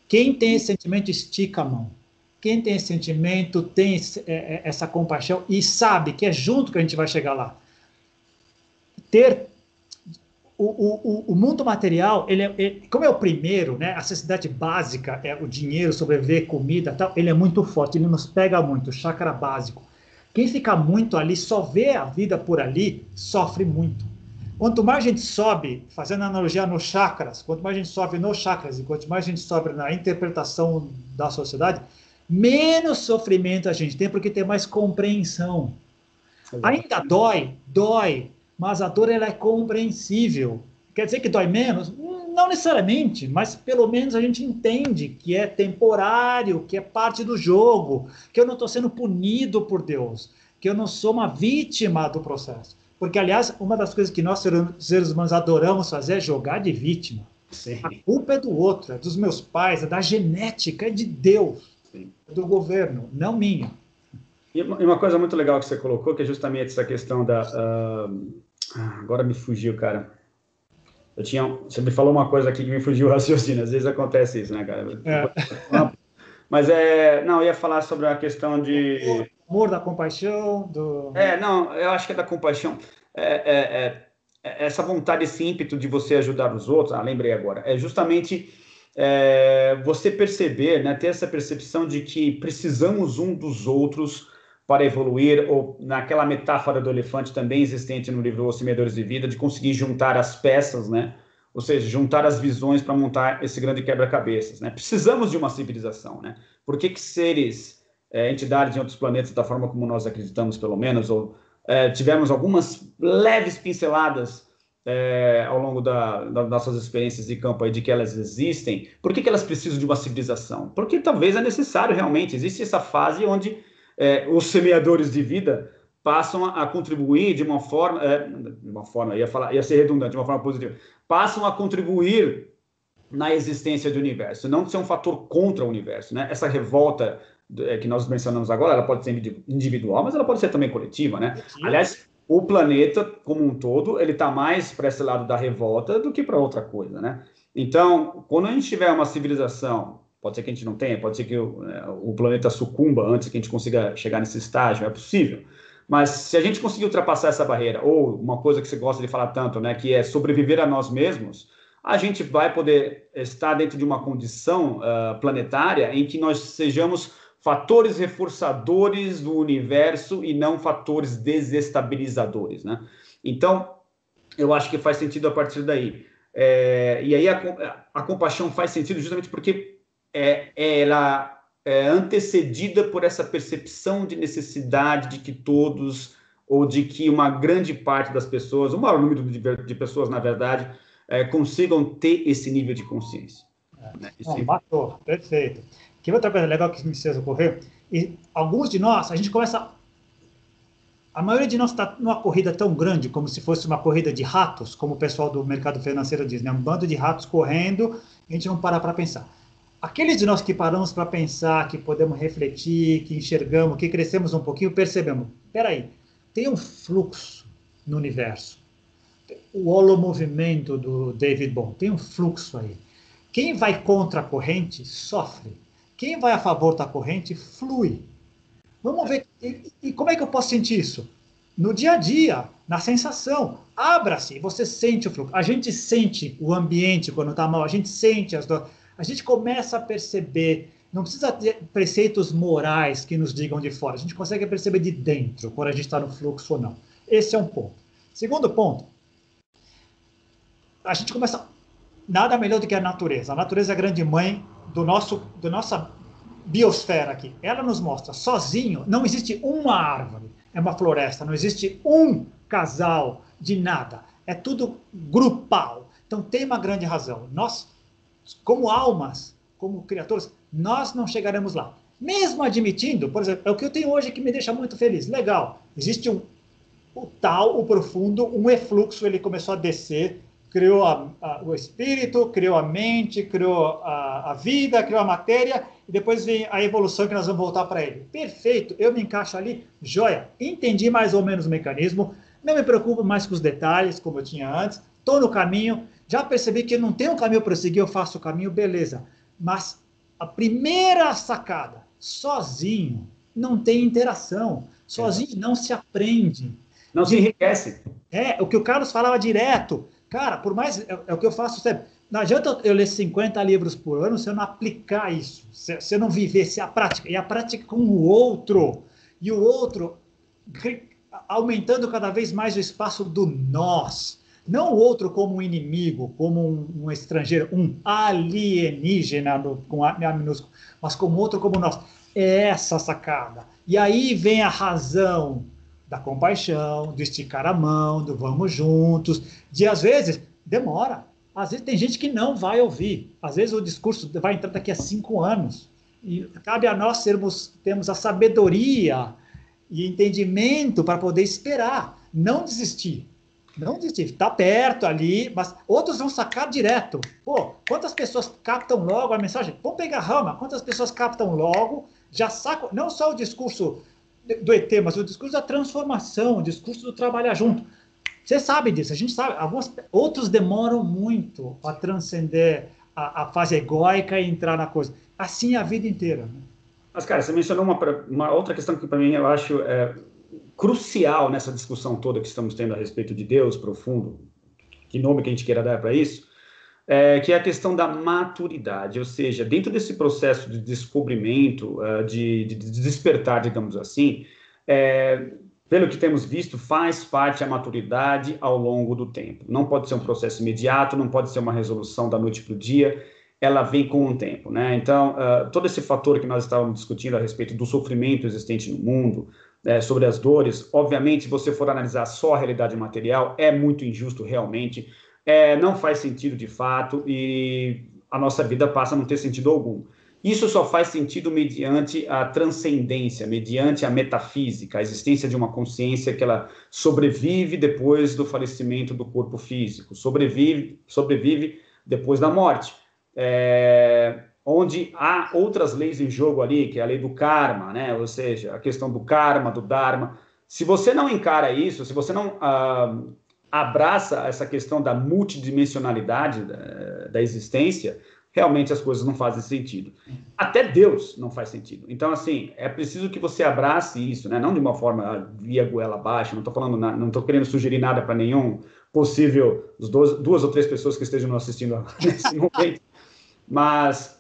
Quem tem esse sentimento, estica a mão. Quem tem esse sentimento, tem essa compaixão e sabe que é junto que a gente vai chegar lá. Ter o mundo material, como é o primeiro, né, a necessidade básica, é o dinheiro, sobreviver, comida, tal, ele é muito forte, ele nos pega muito, chakra básico. Quem fica muito ali, só vê a vida por ali, sofre muito. Quanto mais a gente sobe, fazendo analogia nos chakras, quanto mais a gente sobe nos chakras e quanto mais a gente sobe na interpretação da sociedade, menos sofrimento a gente tem, porque tem mais compreensão. Ainda dói, mas a dor ela é compreensível. Quer dizer que dói menos? Não necessariamente, mas pelo menos a gente entende que é temporário, que é parte do jogo, que eu não estou sendo punido por Deus, que eu não sou uma vítima do processo. Porque, aliás, uma das coisas que nós, seres humanos, adoramos fazer é jogar de vítima. Sim. A culpa é do outro, é dos meus pais, é da genética, é de Deus, sim, é do governo, não minha. E uma coisa muito legal que você colocou, que é justamente essa questão da... agora me fugiu, cara. Você me falou uma coisa aqui que me fugiu o raciocínio. Às vezes acontece isso, né, cara? É. Mas não, eu ia falar sobre a questão de... Amor, da compaixão, do... não, eu acho que é da compaixão. Essa vontade, esse ímpeto de você ajudar os outros, lembrei agora, é justamente você perceber, né, ter essa percepção de que precisamos um dos outros para evoluir, ou naquela metáfora do elefante também existente no livro Os Semeadores de Vida, de conseguir juntar as peças, né? Ou seja, juntar as visões para montar esse grande quebra-cabeças, né? Precisamos de uma civilização, né? Por que seres, entidades em outros planetas, da forma como nós acreditamos, pelo menos, ou tivemos algumas leves pinceladas ao longo das nossas experiências de campo aí, de que elas existem, por que elas precisam de uma civilização? Porque talvez é necessário realmente, existe essa fase onde os semeadores de vida passam a contribuir de uma forma, ia ser redundante, de uma forma positiva, passam a contribuir na existência do universo, não de ser um fator contra o universo, né? Essa revolta que nós mencionamos agora, ela pode ser individual, mas ela pode ser também coletiva, né? Aliás, o planeta como um todo, ele está mais para esse lado da revolta do que para outra coisa, né? Então, quando a gente tiver uma civilização, pode ser que a gente não tenha, pode ser que o planeta sucumba antes que a gente consiga chegar nesse estágio, é possível. Mas se a gente conseguir ultrapassar essa barreira, ou uma coisa que você gosta de falar tanto, né, que é sobreviver a nós mesmos, a gente vai poder estar dentro de uma condição planetária em que nós sejamos fatores reforçadores do universo e não fatores desestabilizadores, né? Então, eu acho que faz sentido a partir daí. E aí a compaixão faz sentido justamente porque ela é antecedida por essa percepção de necessidade de que todos, ou de que uma grande parte das pessoas, o maior número de pessoas, na verdade, consigam ter esse nível de consciência. Né? Matou, perfeito. Que outra coisa legal que me fez ocorrer, e alguns de nós, a gente começa... A maioria de nós está numa corrida tão grande, como se fosse uma corrida de ratos, como o pessoal do mercado financeiro diz, né? Um bando de ratos correndo, a gente não para pensar. Aqueles de nós que paramos para pensar, que podemos refletir, que enxergamos, que crescemos um pouquinho, percebemos, peraí, tem um fluxo no universo. O holomovimento do David Bohm, tem um fluxo aí. Quem vai contra a corrente, sofre. Quem vai a favor da corrente, flui. Vamos ver, e como é que eu posso sentir isso? No dia a dia, na sensação. Abra-se, você sente o fluxo. A gente sente o ambiente quando está mal, a gente sente as dores. A gente começa a perceber, não precisa ter preceitos morais que nos digam de fora, a gente consegue perceber de dentro, quando a gente está no fluxo ou não. Esse é um ponto. Segundo ponto, a gente começa... Nada melhor do que a natureza. A natureza é a grande mãe da nossa biosfera aqui. Ela nos mostra, sozinho, não existe uma árvore, é uma floresta, não existe um casal de nada. É tudo grupal. Então tem uma grande razão. Nós, como almas, como criaturas, nós não chegaremos lá. Mesmo admitindo, por exemplo, é o que eu tenho hoje que me deixa muito feliz. Legal, existe o profundo, um efluxo, ele começou a descer, criou o espírito, criou a mente, criou a vida, criou a matéria, e depois vem a evolução que nós vamos voltar para ele. Perfeito, eu me encaixo ali, joia, entendi mais ou menos o mecanismo, não me preocupo mais com os detalhes, como eu tinha antes, estou no caminho, já percebi que não tem um caminho para seguir, eu faço o caminho, beleza. Mas a primeira sacada, sozinho, não tem interação, sozinho não se aprende. Não se enriquece. O que o Carlos falava direto. Cara, por mais... É o que eu faço sempre. Não adianta eu ler 50 livros por ano se eu não aplicar isso. Se eu não viver, se a prática. E a prática com o outro. E o outro aumentando cada vez mais o espaço do nós. Não o outro como um inimigo, como um estrangeiro, um alienígena, com A minúsculo, mas como outro como nós. É essa a sacada. E aí vem a razão da compaixão, do esticar a mão, do vamos juntos, de às vezes demora, às vezes tem gente que não vai ouvir, às vezes o discurso vai entrar daqui a 5 anos, e cabe a nós termos a sabedoria e entendimento para poder esperar, não desistir, está perto ali, mas outros vão sacar direto. Pô, quantas pessoas captam logo a mensagem? Vamos pegar rama, quantas pessoas captam logo, já sacam, não só o discurso do ET, mas o discurso da transformação, o discurso do trabalhar junto. Você sabe disso, a gente sabe. Outros demoram muito a transcender a fase egóica e entrar na coisa. Assim é a vida inteira. Né? Mas, cara, você mencionou uma outra questão que, para mim, eu acho crucial nessa discussão toda que estamos tendo a respeito de Deus profundo, que nome que a gente queira dar para isso, que é a questão da maturidade, ou seja, dentro desse processo de descobrimento, de despertar, digamos assim, pelo que temos visto, faz parte a maturidade ao longo do tempo. Não pode ser um processo imediato, não pode ser uma resolução da noite para o dia, ela vem com o tempo, né? Então, todo esse fator que nós estávamos discutindo a respeito do sofrimento existente no mundo, sobre as dores. Obviamente, se você for analisar só a realidade material, é muito injusto realmente, não faz sentido de fato e a nossa vida passa a não ter sentido algum. Isso só faz sentido mediante a transcendência, mediante a metafísica, a existência de uma consciência que ela sobrevive depois do falecimento do corpo físico, sobrevive depois da morte. Onde há outras leis em jogo ali, que é a lei do karma, né? Ou seja, a questão do karma, do dharma. Se você não encara isso, se você não abraça essa questão da multidimensionalidade da existência, realmente as coisas não fazem sentido. Até Deus não faz sentido. Então, assim, é preciso que você abrace isso, né? Não de uma forma via goela abaixo, não estou falando, não estou querendo sugerir nada para nenhum possível, duas ou três pessoas que estejam nos assistindo nesse momento, mas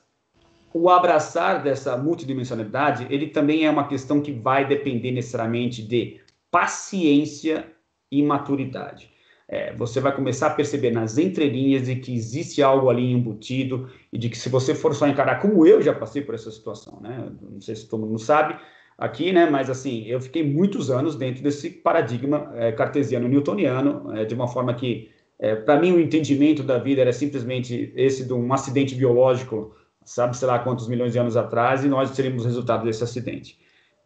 o abraçar dessa multidimensionalidade, ele também é uma questão que vai depender necessariamente de paciência e maturidade. Você vai começar a perceber nas entrelinhas de que existe algo ali embutido e de que se você for só encarar, como eu já passei por essa situação, né? Não sei se todo mundo sabe aqui, né? Mas assim, eu fiquei muitos anos dentro desse paradigma cartesiano newtoniano, de uma forma que, para mim, o entendimento da vida era simplesmente esse de um acidente biológico, sabe, sei lá quantos milhões de anos atrás, e nós teríamos o resultado desse acidente.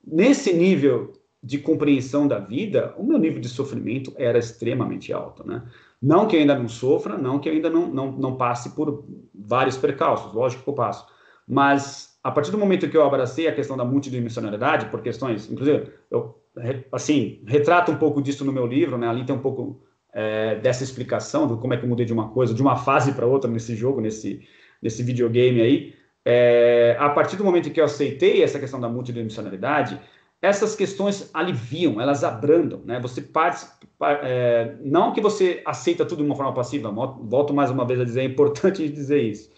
Nesse nível de compreensão da vida, o meu nível de sofrimento era extremamente alto, né? Não que eu ainda não sofra, não que eu ainda não passe por vários percalços, lógico que eu passo, mas a partir do momento que eu abracei a questão da multidimensionalidade, por questões, inclusive, eu, assim, retrato um pouco disso no meu livro, né? Ali tem um pouco dessa explicação de como é que eu mudei de uma coisa, de uma fase para outra nesse jogo, nesse videogame aí. A partir do momento que eu aceitei essa questão da multidimensionalidade, essas questões aliviam, elas abrandam, né? Você não que você aceita tudo de uma forma passiva, volto mais uma vez a dizer, é importante dizer isso,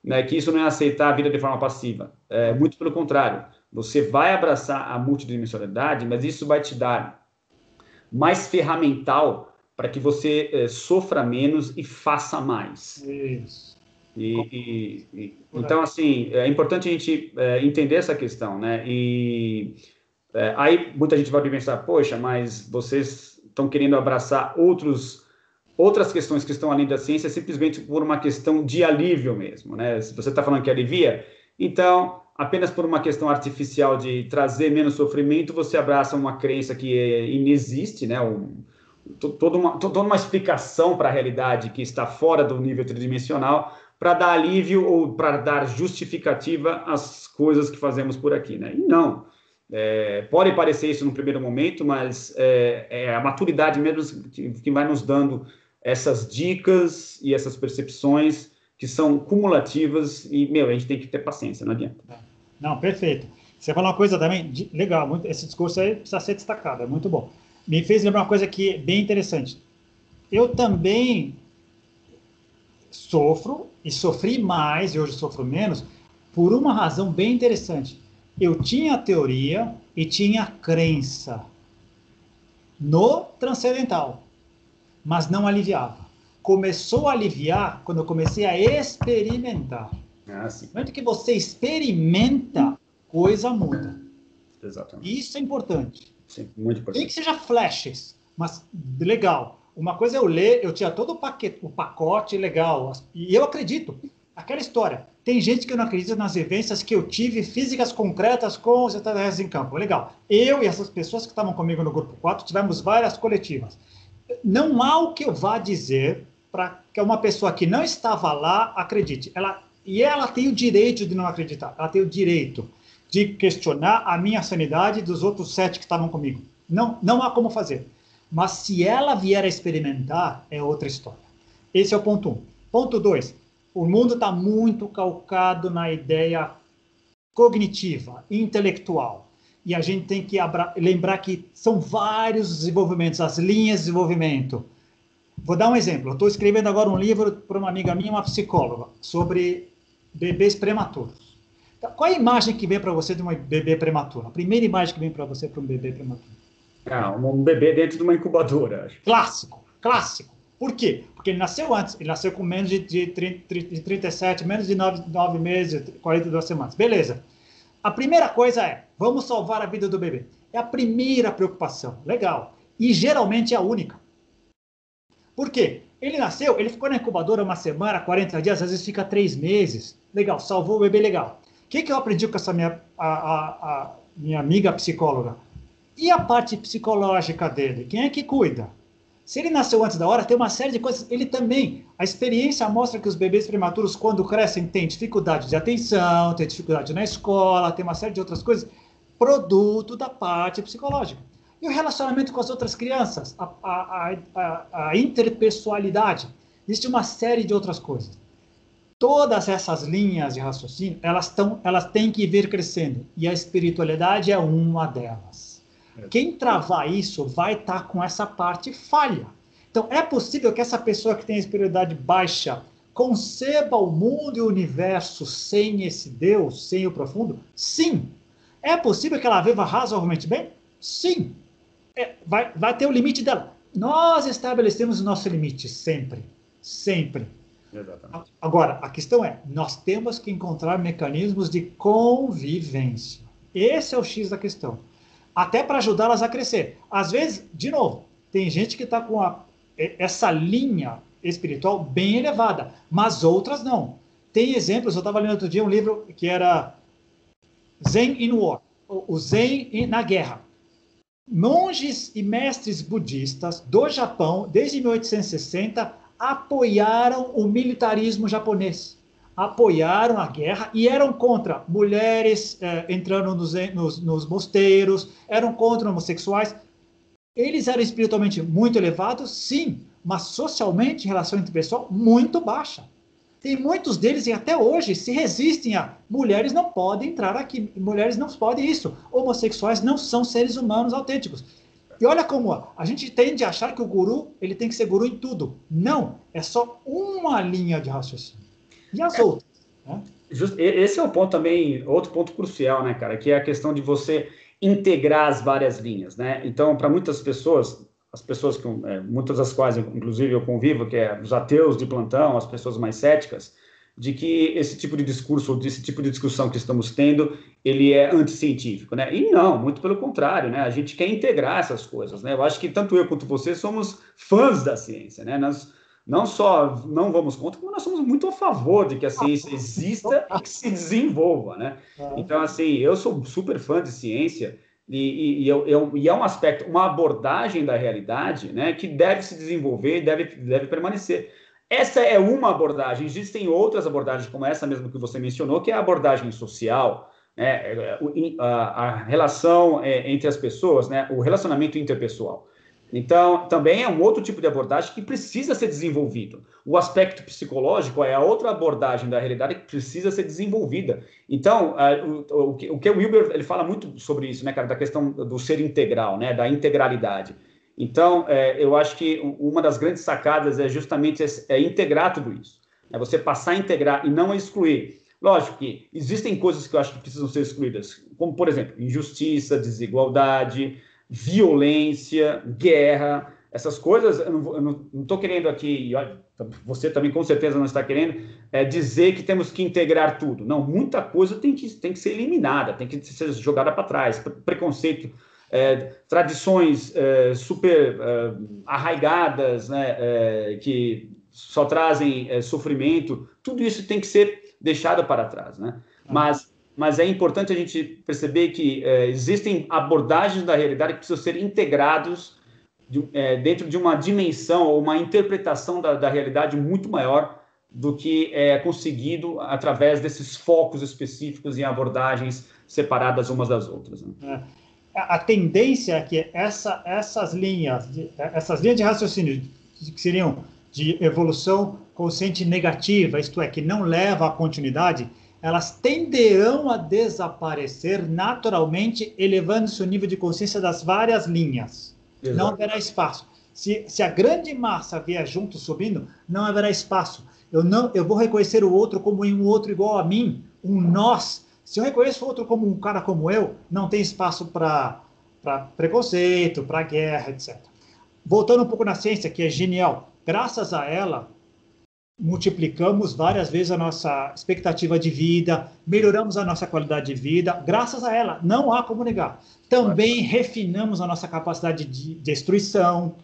né? Que isso não é aceitar a vida de forma passiva, muito pelo contrário, você vai abraçar a multidimensionalidade, mas isso vai te dar mais ferramental para que você sofra menos e faça mais. Isso. Então, assim, é importante a gente entender essa questão, né? Aí muita gente vai pensar, poxa, mas vocês estão querendo abraçar outras questões que estão além da ciência simplesmente por uma questão de alívio mesmo, né? Se você está falando que alivia, então, apenas por uma questão artificial de trazer menos sofrimento, você abraça uma crença que inexiste, né? Toda uma explicação para a realidade que está fora do nível tridimensional para dar alívio ou para dar justificativa às coisas que fazemos por aqui, né? E não. Pode parecer isso no primeiro momento, mas é a maturidade mesmo que vai nos dando essas dicas e essas percepções que são cumulativas e, a gente tem que ter paciência, não adianta. Não, perfeito. Você falou uma coisa também, legal, esse discurso aí precisa ser destacado, é muito bom. Me fez lembrar uma coisa que é bem interessante. Eu também sofro, e sofri mais, e hoje sofro menos, por uma razão bem interessante. Eu tinha teoria e tinha crença no transcendental, mas não aliviava. Começou a aliviar quando eu comecei a experimentar. Sim. No momento que você experimenta, coisa muda. Exatamente. Isso é importante. Sim, muito importante. Nem que seja flashes, mas legal. Uma coisa é eu ler, eu tinha todo o pacote legal, e eu acredito. Aquela história. Tem gente que não acredita nas vivências que eu tive, físicas concretas com os extraterrestres em campo. Legal. Eu e essas pessoas que estavam comigo no grupo 4 tivemos várias coletivas. Não há o que eu vá dizer para que uma pessoa que não estava lá acredite. Ela tem o direito de não acreditar. Ela tem o direito de questionar a minha sanidade dos outros 7 que estavam comigo. Não há como fazer. Mas se ela vier a experimentar, é outra história. Esse é o ponto 1. Ponto 2. O mundo está muito calcado na ideia cognitiva, intelectual. E a gente tem que lembrar que são vários desenvolvimentos, as linhas de desenvolvimento. Vou dar um exemplo. Eu estou escrevendo agora um livro para uma amiga minha, uma psicóloga, sobre bebês prematuros. Então, qual é a imagem que vem para você de um bebê prematuro? A primeira imagem que vem para você para um bebê prematuro? Um bebê dentro de uma incubadora. Acho. Clássico. Por quê? Porque ele nasceu antes, ele nasceu com menos de 37, menos de 9 meses, 42 semanas. Beleza. A primeira coisa é, vamos salvar a vida do bebê. É a primeira preocupação. Legal. E geralmente é a única. Por quê? Ele nasceu, ele ficou na incubadora uma semana, 40 dias, às vezes fica 3 meses. Legal, salvou o bebê, legal. O que eu aprendi com essa minha amiga psicóloga? E a parte psicológica dele? Quem é que cuida? Se ele nasceu antes da hora, tem uma série de coisas. Ele também, a experiência mostra que os bebês prematuros, quando crescem, têm dificuldade de atenção, têm dificuldade na escola, tem uma série de outras coisas, produto da parte psicológica. E o relacionamento com as outras crianças, a interpessoalidade, existe uma série de outras coisas. Todas essas linhas de raciocínio, elas têm que vir crescendo, e a espiritualidade é uma delas. Quem travar isso vai estar com essa parte falha. Então, é possível que essa pessoa que tem a espiritualidade baixa conceba o mundo e o universo sem esse Deus, sem o profundo? Sim. É possível que ela viva razoavelmente bem? Sim. Vai ter o limite dela. Nós estabelecemos o nosso limite sempre. Sempre. Exatamente. Agora, a questão é, nós temos que encontrar mecanismos de convivência. Esse é o X da questão. Até para ajudá-las a crescer. Às vezes, de novo, tem gente que está com essa linha espiritual bem elevada, mas outras não. Tem exemplos, eu estava lendo outro dia um livro que era Zen in War, o Zen na guerra. Monges e mestres budistas do Japão, desde 1860, apoiaram o militarismo japonês. Apoiaram a guerra e eram contra mulheres entrando nos mosteiros, eram contra homossexuais. Eles eram espiritualmente muito elevados, sim, mas socialmente, em relação interpessoal, muito baixa. Tem muitos deles, e até hoje, se resistem a mulheres não podem entrar aqui, mulheres não podem isso, homossexuais não são seres humanos autênticos. E olha como a gente tende a achar que o guru ele tem que ser guru em tudo. Não, é só uma linha de raciocínio. E as outras? Né? Esse é o ponto também, outro ponto crucial, né, cara? Que é a questão de você integrar as várias linhas, né? Então, para muitas pessoas, as pessoas que, muitas das quais, inclusive, eu convivo, que é os ateus de plantão, as pessoas mais céticas, de que esse tipo de discurso, esse tipo de discussão que estamos tendo, ele é anticientífico, né? E não, muito pelo contrário, né? A gente quer integrar essas coisas, né? Eu acho que tanto eu quanto você somos fãs da ciência, né? Nós não só não vamos contra, como nós somos muito a favor de que a ciência exista e que se desenvolva, né? Então, assim, eu sou super fã de ciência e é um aspecto, uma abordagem da realidade, né, que deve se desenvolver e deve permanecer. Essa é uma abordagem, existem outras abordagens, como essa mesmo que você mencionou, que é a abordagem social, né, a relação entre as pessoas, né, o relacionamento interpessoal. Então, também é um outro tipo de abordagem que precisa ser desenvolvido. O aspecto psicológico é a outra abordagem da realidade que precisa ser desenvolvida. Então, o que o Wilber ele fala muito sobre isso, né, cara, da questão do ser integral, né, da integralidade. Então, eu acho que uma das grandes sacadas é justamente integrar tudo isso. É você passar a integrar e não a excluir. Lógico que existem coisas que eu acho que precisam ser excluídas, como, por exemplo, injustiça, desigualdade, violência, guerra, essas coisas, eu não estou querendo aqui, você também com certeza não está querendo, dizer que temos que integrar tudo. Não, muita coisa tem que ser eliminada, tem que ser jogada para trás. Preconceito, tradições super arraigadas, né, que só trazem sofrimento, tudo isso tem que ser deixado para trás, né? Mas é importante a gente perceber que existem abordagens da realidade que precisam ser integrados dentro de uma dimensão ou uma interpretação da realidade muito maior do que é conseguido através desses focos específicos em abordagens separadas umas das outras. Né? A tendência é que essas linhas de raciocínio que seriam de evolução consciente negativa, isto é, que não leva à continuidade, elas tenderão a desaparecer naturalmente, elevando-se o nível de consciência das várias linhas. Exato. Não haverá espaço. Se a grande massa vier junto subindo, não haverá espaço. Eu vou reconhecer o outro como um outro igual a mim, um nós. Se eu reconheço o outro como um cara como eu, não tem espaço para preconceito, para guerra, etc. Voltando um pouco na ciência, que é genial. Graças a ela, multiplicamos várias vezes a nossa expectativa de vida, melhoramos a nossa qualidade de vida, graças a ela, não há como negar. Também refinamos a nossa capacidade de destruição.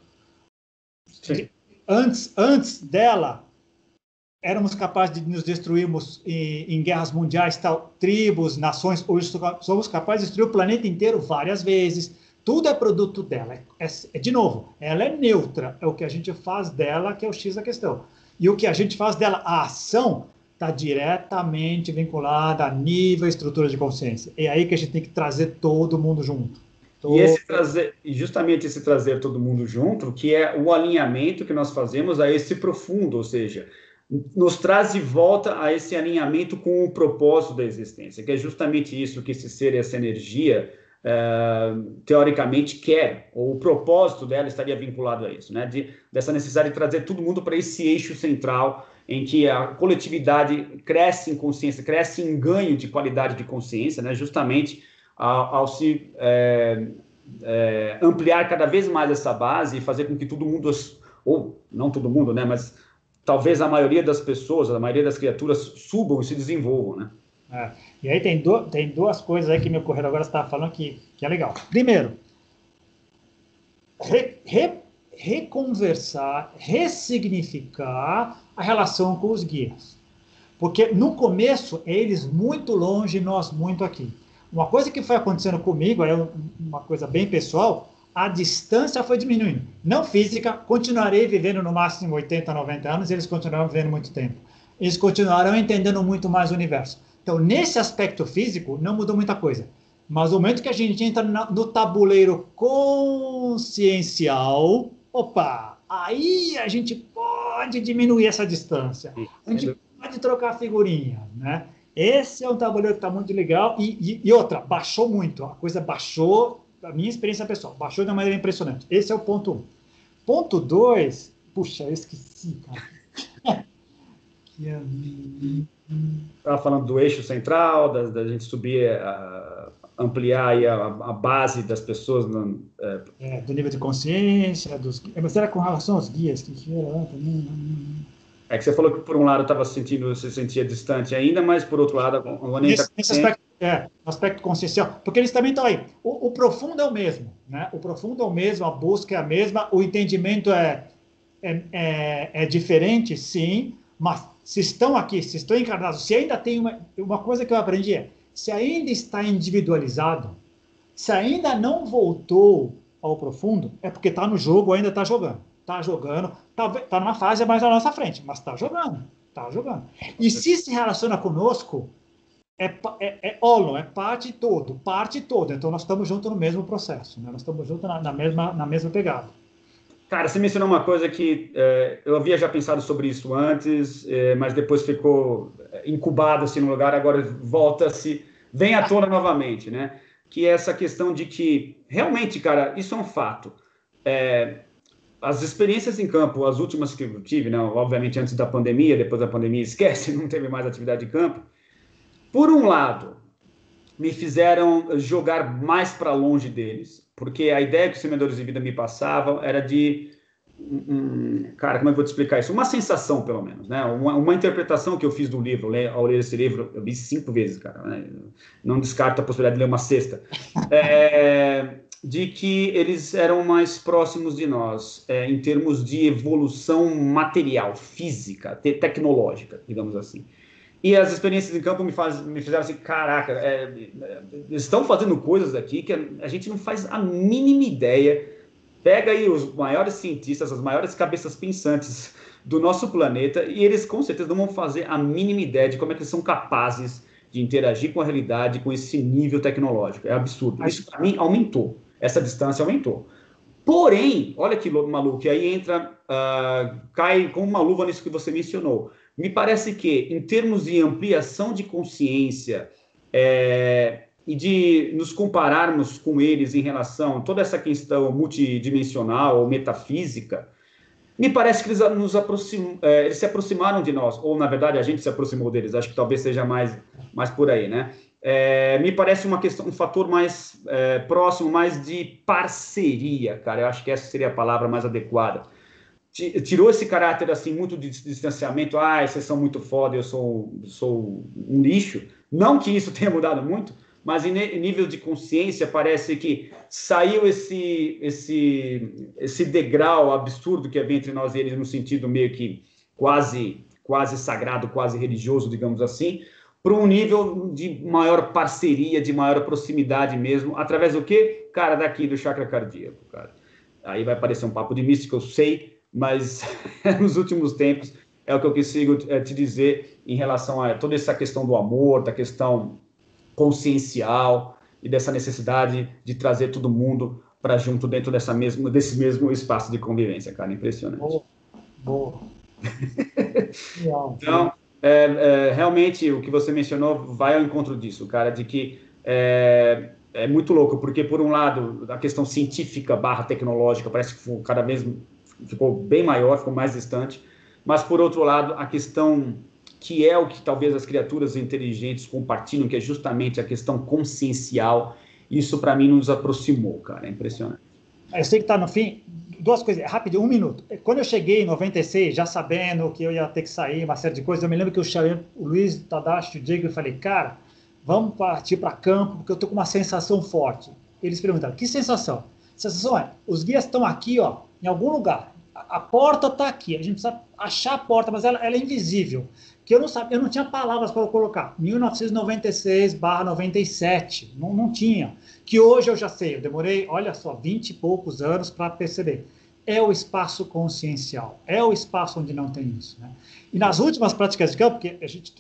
Antes dela, éramos capazes de nos destruirmos em guerras mundiais, tal, tribos, nações, hoje somos capazes de destruir o planeta inteiro várias vezes. Tudo é produto dela. De novo, ela é neutra, é o que a gente faz dela que é o X da questão. E o que a gente faz dela, a ação, está diretamente vinculada a nível e estrutura de consciência. É aí que a gente tem que trazer todo mundo junto. E justamente esse trazer todo mundo junto, que é o alinhamento que nós fazemos a esse profundo, ou seja, nos traz de volta a esse alinhamento com o propósito da existência, que é justamente isso que esse ser, essa energia, teoricamente quer, ou o propósito dela estaria vinculado a isso, né? Dessa necessidade de trazer todo mundo para esse eixo central em que a coletividade cresce em consciência, cresce em ganho de qualidade de consciência, né? Justamente ao se ampliar cada vez mais essa base e fazer com que todo mundo, ou não todo mundo, né? Mas talvez a maioria das pessoas, a maioria das criaturas subam e se desenvolvam, né? E aí tem duas coisas aí que me ocorreram agora, você estava falando que é legal. Primeiro, reconversar, ressignificar a relação com os guias. Porque no começo, eles muito longe, nós muito aqui. Uma coisa que foi acontecendo comigo, é uma coisa bem pessoal, a distância foi diminuindo. Não física, continuarei vivendo no máximo 80, 90 anos, e eles continuaram vivendo muito tempo. Eles continuaram entendendo muito mais o universo. Então, nesse aspecto físico, não mudou muita coisa. Mas no momento que a gente entra no tabuleiro consciencial, opa, aí a gente pode diminuir essa distância. A gente pode trocar figurinha, né? Esse é um tabuleiro que está muito legal. E outra, baixou muito. A coisa baixou, a minha experiência pessoal, baixou de uma maneira impressionante. Esse é o ponto 1. Ponto 2, puxa, eu esqueci, cara. Estava falando do eixo central, da gente subir, ampliar aí a base das pessoas. Do nível de consciência, mas era com relação aos guias que era lá também. É que você falou que por um lado se sentia distante ainda, mas por outro lado... Nesse aspecto consciencial, porque eles também estão aí. O profundo é o mesmo, né? O profundo é o mesmo, a busca é a mesma, o entendimento é diferente, sim, mas se estão aqui, se estão encarnados, se ainda tem uma coisa que eu aprendi se ainda está individualizado, se ainda não voltou ao profundo, é porque está no jogo, ainda está jogando. Está jogando, está numa fase mais à nossa frente, mas está jogando. E se relaciona conosco, é parte todo. Então nós estamos juntos no mesmo processo, né? Nós estamos juntos na mesma pegada. Cara, você mencionou uma coisa que eu havia já pensado sobre isso antes, mas depois ficou incubado assim no lugar, agora vem à tona novamente, né? Que é essa questão de que, realmente, cara, isso é um fato. As experiências em campo, as últimas que eu tive, né? Obviamente antes da pandemia, depois da pandemia, esquece, não teve mais atividade de campo. Por um lado, me fizeram jogar mais para longe deles, porque a ideia que os semeadores de vida me passavam era de... cara, como eu vou te explicar isso? Uma sensação, pelo menos, né? Uma interpretação que eu fiz do livro, ao ler esse livro, eu li 5 vezes, cara, né? Não descarto a possibilidade de ler uma sexta, de que eles eram mais próximos de nós, em termos de evolução material, física, tecnológica, digamos assim. E as experiências em campo me fizeram assim, caraca, eles estão fazendo coisas aqui que a gente não faz a mínima ideia. Pega aí os maiores cientistas, as maiores cabeças pensantes do nosso planeta, e eles com certeza não vão fazer a mínima ideia de como é que eles são capazes de interagir com a realidade, com esse nível tecnológico. É absurdo. Isso, para mim, aumentou. Essa distância aumentou. Porém, olha que maluco, e aí cai como uma luva nisso que você mencionou. Me parece que, em termos de ampliação de consciência e de nos compararmos com eles em relação a toda essa questão multidimensional ou metafísica, me parece que eles se aproximaram de nós, ou, na verdade, a gente se aproximou deles. Acho que talvez seja mais por aí, né? Me parece um fator mais próximo, mais de parceria, cara. Eu acho que essa seria a palavra mais adequada. tirou esse caráter assim muito de distanciamento, vocês são muito foda, eu sou um lixo. Não que isso tenha mudado muito, mas em nível de consciência parece que saiu esse degrau absurdo que havia entre nós e eles, no sentido meio que quase sagrado, quase religioso, digamos assim, para um nível de maior parceria, de maior proximidade mesmo, através do quê? Cara, daqui do chakra cardíaco, cara. Aí vai parecer um papo de místico, eu sei, mas nos últimos tempos é o que eu consigo te dizer em relação a toda essa questão do amor, da questão consciencial e dessa necessidade de trazer todo mundo para junto dentro desse mesmo espaço de convivência, cara, impressionante. Boa. Então, realmente, o que você mencionou vai ao encontro disso, cara, de que é muito louco, porque, por um lado, a questão científica / tecnológica parece que cada vez ficou bem maior, ficou mais distante, mas, por outro lado, a questão que é o que talvez as criaturas inteligentes compartilham, que é justamente a questão consciencial, isso, para mim, nos aproximou, cara, é impressionante. Eu sei que está no fim. Duas coisas, rápido, 1 minuto. Quando eu cheguei em 96, já sabendo que eu ia ter que sair, uma série de coisas, eu me lembro que eu chamei o Luiz, o Tadashi, o Diego, e falei, cara, vamos partir para campo, porque eu estou com uma sensação forte. Eles perguntaram, que sensação? A sensação é, os guias estão aqui, ó, em algum lugar. A porta está aqui, a gente precisa achar a porta, mas ela é invisível. Que eu não sabia, eu não tinha palavras para colocar. 1996/97, não tinha. Que hoje eu já sei, eu demorei, olha só, 20 e poucos anos para perceber. É o espaço consciencial, é o espaço onde não tem isso, né? E nas últimas práticas de campo, porque a gente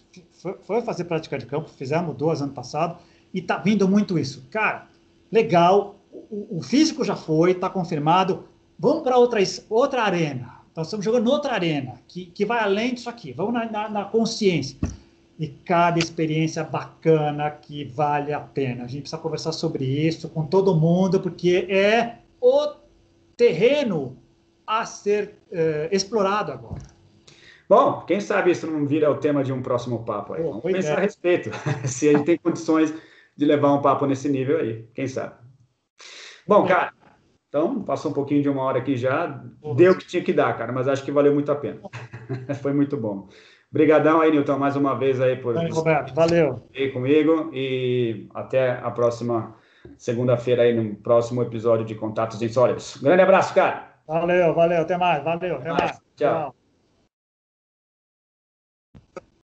foi fazer prática de campo, fizemos 2 ano passado, e tá vindo muito isso. Cara, legal, o físico já foi, está confirmado, vamos para outra arena. Nós estamos jogando outra arena, que vai além disso aqui. Vamos na consciência. E cada experiência bacana que vale a pena. A gente precisa conversar sobre isso com todo mundo, porque é o terreno a ser explorado agora. Bom, quem sabe isso não vira o tema de um próximo papo aí. Vamos pensar a respeito. Se a gente tem condições de levar um papo nesse nível aí, quem sabe. Bom, cara, então, passou um pouquinho de 1 hora aqui já, deu o que tinha que dar, cara, mas acho que valeu muito a pena. Foi muito bom. Obrigadão aí, Newton, mais uma vez aí por Roberto, valeu. Aí comigo e até a próxima segunda-feira aí no próximo episódio de Contatos Insólitos. Grande abraço, cara. Valeu, até mais, valeu, até mais. Tchau.